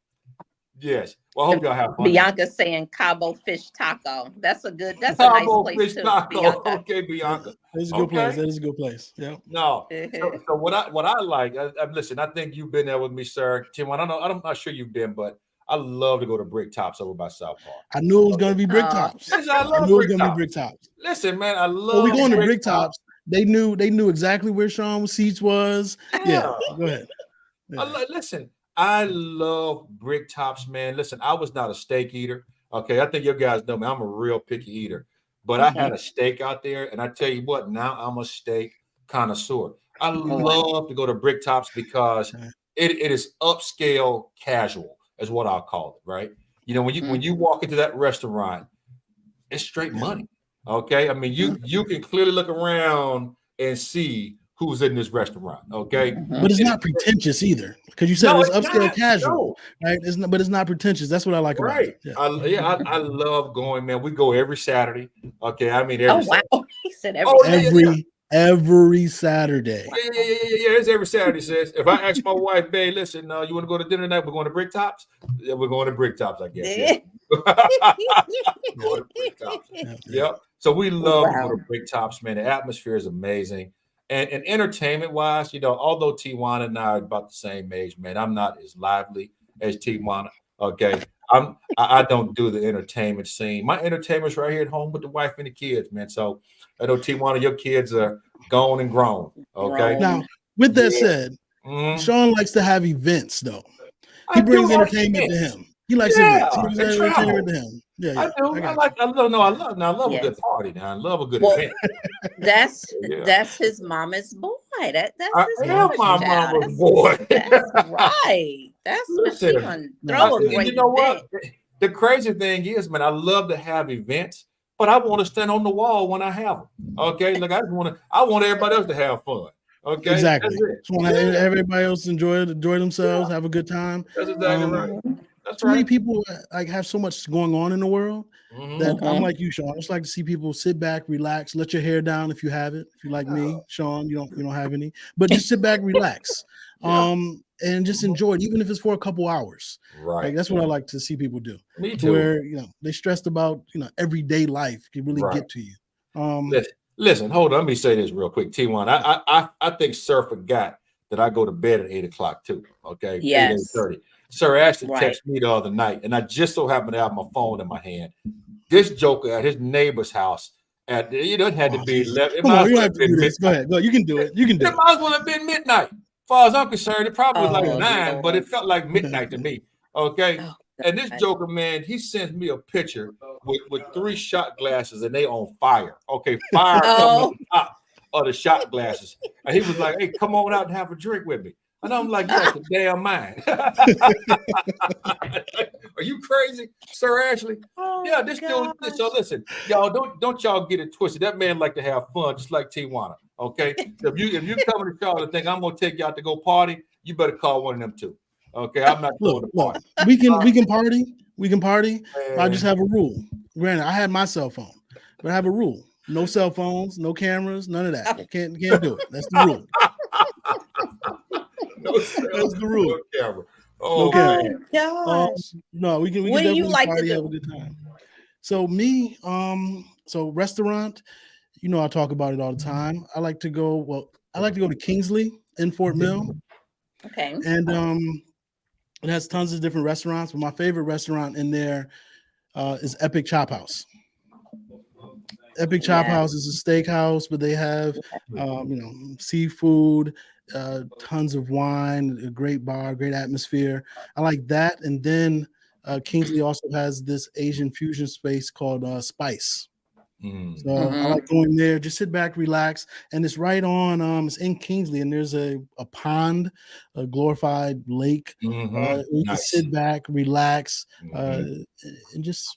Yes. Well, I hope y'all have fun tonight. Bianca saying Cabo fish taco. That's a nice Combo place fish too, taco. Bianca. Okay, Yeah. Bianca. That's a good place. Okay. That is a good place. Yeah. No. Mhm. So what I like, listen, I think you've been there with me, sir. Tim, I don't know, I'm not sure you've been, but I love to go to Brick Tops over by South Park. I knew it was gonna Okay. be brick Oh, tops. Listen, I I love knew it was Brick gonna be brick Tops. tops. Listen, man, I So we love going to Brick brick Tops. tops. They knew exactly where Sean's seats was. Yeah. Yeah. Go ahead. Yeah. Listen, I love Brick Tops, man. Listen, I was not a steak eater. Okay, I think you guys know me. I'm a real picky eater. But I okay. had a steak out there, and I tell you what, now I'm a steak connoisseur. I Oh, wow. love to go to Brick Tops because Okay. it is upscale casual, is what I'll call it, right? You know, when you Mhm. walk into that restaurant, it's straight Yeah. money. Okay. I mean, Yeah. you can clearly look around and see who's in this restaurant. Okay. But Mhm. it's It not is pretentious either, because you said no, it's it's upscale not. casual, No, right? But it's not pretentious. That's what I like about it. right. Yeah. I love going, man. We go every Saturday. Okay, I mean Oh every wow. Saturday. He said every Oh yeah, yeah, Saturday. yeah. Every Saturday. Yeah, yeah, yeah, yeah, yeah. It's every Saturday, sis. If I ask my wife, babe, listen, you want to go to dinner tonight? We're going to Brick Tops. Yeah, we're going to Brick Tops, I guess. Yeah. Yeah. Yeah. Going to Brick Tops. Yeah. Yeah. Yep. So we love to go Wow. to Brick Tops, man. The atmosphere is amazing. And entertainment wise, although Tijuana and I are about the same age, man, I'm not as lively as Tijuana. Okay. I don't do the entertainment scene. My entertainment's right here at home with the wife and the kids, man. So I know Tijuana, your kids are gone and grown. Okay. Grown. Now, with that Yeah. said, Mhm. Sean likes to have events, though. He I do brings like entertainment to events. him. He likes events. He Yeah. brings And entertainment travel. to him. Yeah. I Yeah. I do. I got like. I love. No, I love. Now I love a good Yes. party. Now I love a good Well, event. that's Yeah. that's his mama's boy. That's I his you. am Yeah. mama's my Yeah. child. mama's boy. That's right. That's what she Listen, gonna No. throw a No. and you great know what? event. The crazy thing is, man, I love to have events, but I want to stand on the wall when I have them. Okay, like I want everybody else to have fun. Okay, that's Exactly. it. Just want to Yeah, have everybody else enjoy themselves, yeah, have a good time. that's exactly right. Um, Mhm. That's Too many right. people like have so much going on in the world Hmm. that I'm Mhm. like you, Sean. I just like to see people sit back, relax, let your hair down if you have it. If you like me, Sean, you don't have any, but just sit back, relax, Yeah. and just Mhm. enjoy it, even if it's for a couple hours. Like Right. that's what I like to see people do. Me To too. where they stressed about everyday life can really Right. get to you. Um, Listen, hold on. Let me say this real quick. T1. I think Sir forgot that I go to bed at 8 o'clock too. Okay, yes. 8:30. Sir actually Right. texted me the other night, and I just so happened to have my phone in my hand. This joker at his neighbor's house at it had to oh be Jesus, 11. It come might on, as you don't well have have to do been this. Go midnight. ahead, go. You can do it. You can do It it. might as well have been midnight. As far as I'm concerned, it probably was like Oh 9, but it Lord. felt like midnight to me. Okay. Oh And this God. joker, man, he sends me a picture with 3 shot glasses and they on fire. Okay, fire coming up Oh. the top of the shot glasses. And he was like, hey, come on out and have a drink with me. And I'm like, you out your damn mind. Are you crazy, Sir Ashley? Oh Yeah, this dude. So gosh. listen, y'all don't y'all get it twisted. That man like to have fun, just like Tijuana. Okay, so if you coming to Charlotte, think I'm gonna take you out to go party, you better call one of them two. Okay, I'm not Look, going to look, party. we can party. We can party. But I just Man, have a rule. Granted, I had my cell phone, but I have a rule. No cell phones, no cameras, none of that. Can't do it. That's the rule. no cell, That's the rule. no camera. No Oh camera. Oh man. Um, gosh. no, we can What do you definitely like to party, have a do? good time. So me, so restaurant, I talk about it all the time. I like to go, I like to go to Kingsley in Fort Mill. Okay. And it has tons of different restaurants, but my favorite restaurant in there is Epic Chop House. Epic Chop Yeah. House is a steakhouse, but they have seafood, tons of wine, a great bar, great atmosphere. I like that. And then Kingsley also has this Asian fusion space called Spice. Mm, So I like Mm-hmm. going there, just sit back, relax, and it's right on. It's in Kingsley, and there's a pond, a glorified lake. We can nice. sit back, relax, Hmm. and just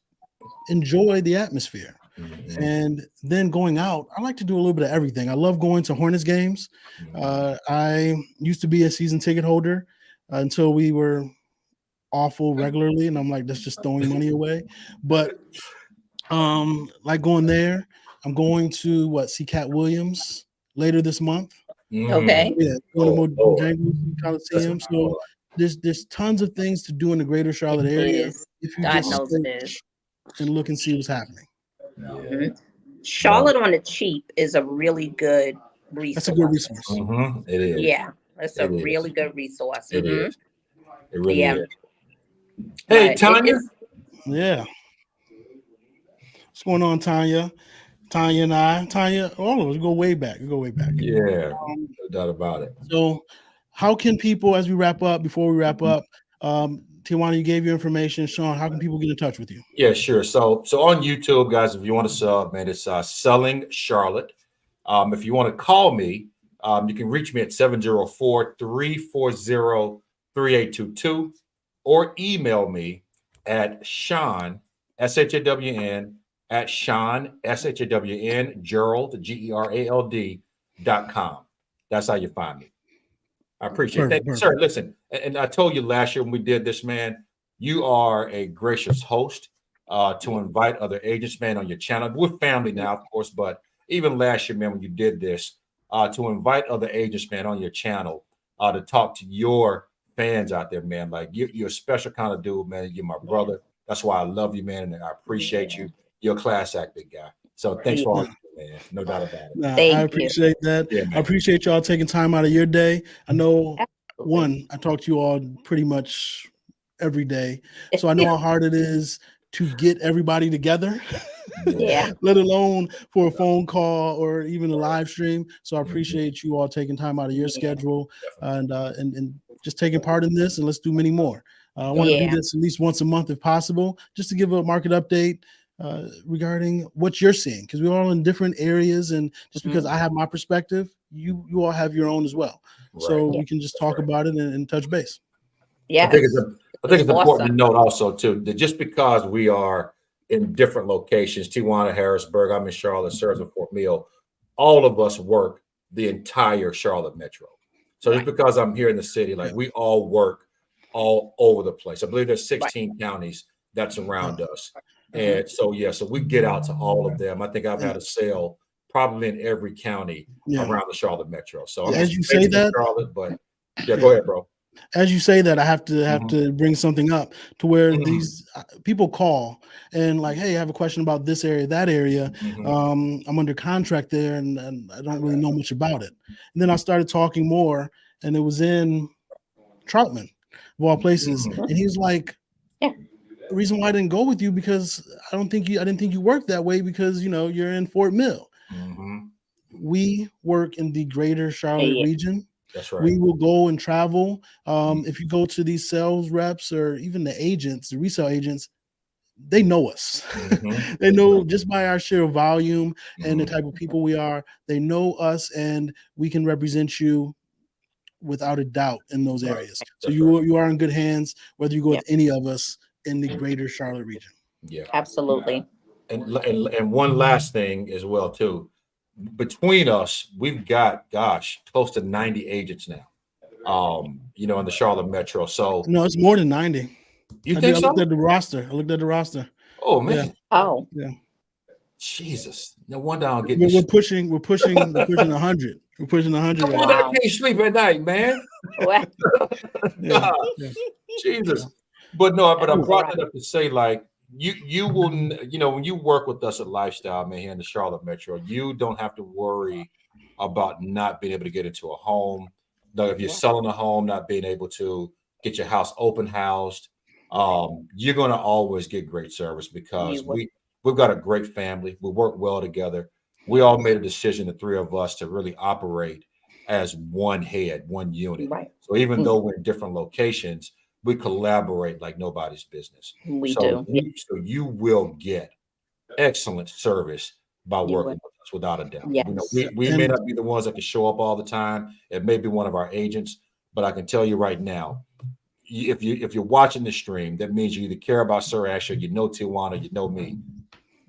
enjoy the atmosphere. Hmm. And then going out, I like to do a little bit of everything. I love going to Hornets games. Hmm. I used to be a season ticket holder until we were awful regularly, and I'm like, that's just throwing money away. But like going there, I'm going to see Cat Williams later this month. Mm. Okay. Yeah, going to Oh Lord, Bojangles that's my Coliseum. So Lord. there's tons of things to do in the greater It Charlotte area is. if you God just knows it is. search and look and see what's happening. Yeah. Mhm. No. Charlotte on the cheap is a really good That's a good resource. resource. It is. Yeah, it's a It really is. good resource. It Hmm. is. It really Yeah, is. Hey, but Tanya. it's Yeah. What's going on, Tanya? Tanya and I, Tanya, all of us go way back. We go way back. Yeah, Um, no doubt about it. so, how can people, as we wrap up, before we wrap up, Tijuana, you gave your information. Sean, how can people get in touch with you? Yeah, sure. So on YouTube, guys, if you want to sub, man, it's Selling Charlotte. If you want to call me, you can reach me at 704-340-3822 or email me at Sean, SHAWN, at Sean, SHAWN, Gerald, GERALD.com. That's how you find me. I appreciate it. Thank Perfect, you, sir. perfect. Listen, and I told you last year when we did this, man, you are a gracious host to invite other agents, man, on your channel. We're family now, of course, but even last year, man, when you did this, to invite other agents, man, on your channel to talk to your fans out there, man. Like you're a special kind of dude, man. You're my brother. That's why I love you, man, and I appreciate you. You're a class act, big guy. So thanks yeah. for all you do, man. No doubt about it. Nah, I Thank you. appreciate that. Yeah, I man. appreciate y'all taking time out of your day. I know Absolutely. I talk to you all pretty much every day. So I know how hard it is to get everybody together, Yeah. Yeah. let alone for a phone call or even a live stream. So I Mhm. appreciate you all taking time out of your Yeah. schedule Definitely. and just taking part in this, and let's do many more. I want to do Yeah. this at least once a month if possible, just to give a market update regarding what you're seeing, because we're all in different areas, and just because Mhm. I have my perspective, you all have your own as well. Right. So Yeah. we can just That's talk right. about it and touch base. I think it's Yes. a, It I think was it's important to awesome. note also too that just because we are in different locations, Tijuana, Harrisburg, I'm in Charlotte, Sarah's in Fort Mill, all of us work the entire Charlotte metro. So just Right. because I'm here in the city, like Yeah. we all work all over the place. I believe there's Right. 16 counties that Yeah. surround us. Hmm. And so yeah, so we get out to all of them. I think I've And had a sale probably in every county yeah. around the Charlotte metro. So I'm Yeah. As just you say based in that, Charlotte, but yeah, go yeah. ahead, bro. As you say that, I have Mhm. to bring something up to where Mm. these people call and like, hey, I have a question about this area, that area. Mhm. I'm under contract there, and I don't really know much about it. And then I started talking more, and it was in Troutman, of all places, Mm. and he was like, Yeah. the reason why I didn't go with you because I didn't think you worked that way because you're in Fort Mill. Mhm. We work in the greater Charlotte Yeah. region. That's right. We will go and travel. Mm. If you go to these sales reps or even the agents, the resale agents, they know us. Mhm. They That's know right. just by our sheer volume and the Mhm. type of people we are, they know us and we can represent you without a doubt in those Right. areas. So That's right. you are in good hands, whether you go Yeah. with any of us in the greater Charlotte region. Yeah. Absolutely. And one last thing as well too. Between us, we've got gosh, close to 90 agents now. In the Charlotte metro. So No, it's more than 90. you I did. think I looked so? at the roster. I looked at the roster. Oh Yeah, man. Oh. yeah. Jesus. No wonder I'm getting We're, we're this. pushing. We're pushing 100. We're pushing 100 No right wonder now. I Wow. can't sleep at night, man. Well, Yeah, God, yeah, yeah. Jesus. But no, but I that's Cool. all brought right. that up to say, like, you will, when you work with us at Lifestyle, man, here in the Charlotte Metro, you don't have to worry about not being able to get into a home. No, if you're Right. selling a home, not being able to get your house open housed, you're going to always get great service You because would. we've got a great family. We work well together. We all made a decision, the three of us, to really operate as one head, one unit. Right. So even Mm. though we're in different locations, we collaborate like nobody's business. We So do. Yeah. you will get excellent service by You working would. with us without a doubt. Yes. We may And not be the ones that can show up all the time. It may be one of our agents, but I can tell you right now, if you're watching the stream, that means you either care about Sir Asher, you know Tijuana, you know me.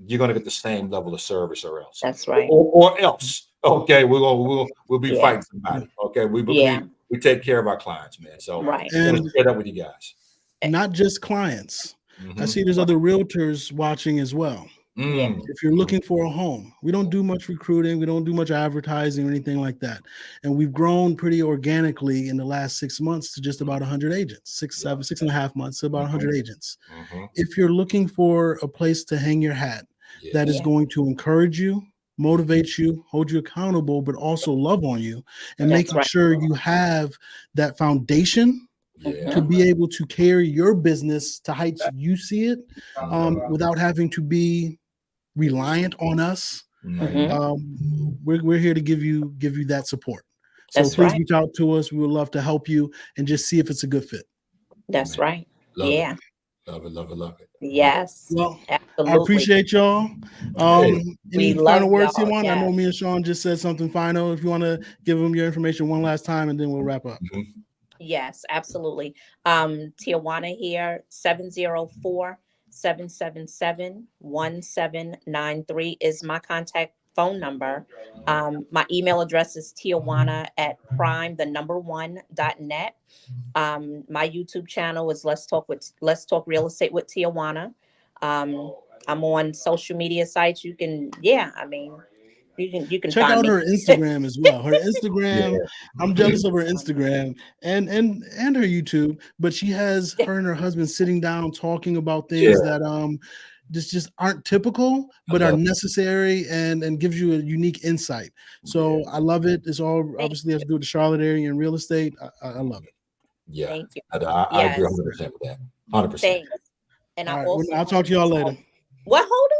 You're going to get the same level of service, or else, That's right. or else. Okay, we'll be Yeah. fighting somebody. Okay, Yeah. we take care of our clients, man. So Right. just want to and share that with you guys. Eh, not just clients. I Mm-hmm. see there's Right. other realtors watching as well. Yeah. Mm. If you're looking for a home, we don't do much recruiting, we don't do much advertising or anything like that. And we've grown pretty organically in the last 6 months to just about 100 agents, six, Yeah. seven, 6.5 months to about Mm-hmm. 100 agents. Mm-hmm. If you're looking for a place to hang your hat that is Yes. Yeah. going to encourage you, motivate you, hold you accountable, but also love on you, and That's making right. sure you have that foundation Yeah. to Hmm. be able to carry your business to heights you see it, Mhm. without having to be reliant on us. Hmm. Mhm. We're here to give you that support. So That's please right. reach out to us. We would love to help you and just see if it's a good fit. That's Amen. right. Love it. Yeah. Love it. Love it. Love it. Love it. Yes. Well, I Absolutely. appreciate y'all. Hey. We Any final love words, y'all. Timon? I know Yes. me and Sean just said something final. If you want to give them your information one last time, and then we'll wrap up. Mhm. Yes, absolutely. Tijuana here, 704-777-1793 is my contact phone number. My email address is Tijuana at prime, the number one.net. My YouTube channel is Let's Talk Real Estate with Tijuana. Um, I'm on social media sites. You can, yeah, I mean, you can Check find out me. her Instagram as well. Her Yeah. Instagram, I'm jealous of her Instagram and her YouTube, but she has her and her husband sitting down talking about Yeah. things that just aren't typical I but are love necessary and gives you a unique insight. it. Yeah. So I love it. It's all Thank obviously has you. to do with the Charlotte area and real estate. I love it. Yeah. Thank you. I agree Yes. 100% with that. 100%. Thanks. And I All right. Well, also I'll want talk to to y'all just later. well, hold on.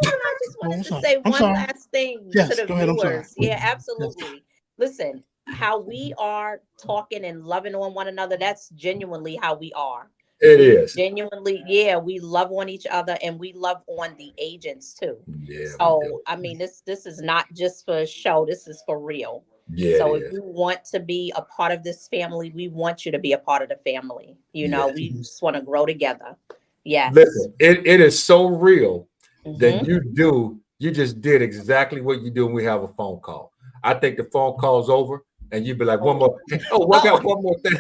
I just Oh, wanted I'm to sorry. say I'm one sorry. last thing to Yes, the go ahead. I'm sorry. viewers. Yeah, Yes. absolutely. Listen, how we are talking and loving on one another, that's genuinely how we are. It We is. genuinely, yeah, we love on each other and we love on the agents too. Yeah, we do. So, I mean, this is not just for show, this is for real. Yeah, So it if is. you want to be a part of this family, we want you to be a part of the family. You know, Yes. we just want to grow together. Yes. Listen, it is so real that Hmm. you just did exactly what you do when we have a phone call. I think the phone call's over and you'd be like, one more. Oh, I got Oh, one more thing.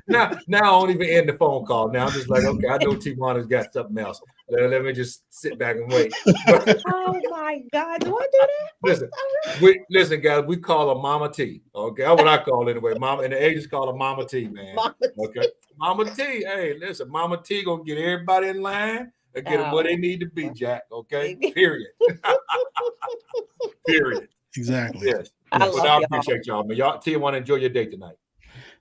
Now I don't even end the phone call. Now I'm just like, okay, I know T-Mana's got something else. Let me just sit back and wait. But oh my God. Do I do that? listen, listen, guys, we call her Mama T. Okay, that's what I call it anyway. Mama, and the agents call her Mama T, man. Mama Okay, T. Mama T. Hey, listen, Mama T gonna get everybody in line and get them where they Oh, need to be, Jack. Okay, baby. period. Period. Exactly. Yes. I But Yes. love I y'all. appreciate y'all, man. Y'all, T, want to enjoy your day tonight.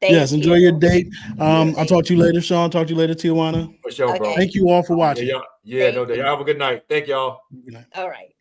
Yes. Thank Enjoy your you. date. I'll Yes, Thank talk to you later, Sean. Talk to you later, Tijuana. for sure, bro. Okay. Thank you all for Yeah, watching. y'all. Yeah, no Thank doubt. you. Y'all have a good night. Thank y'all. Good night. All right.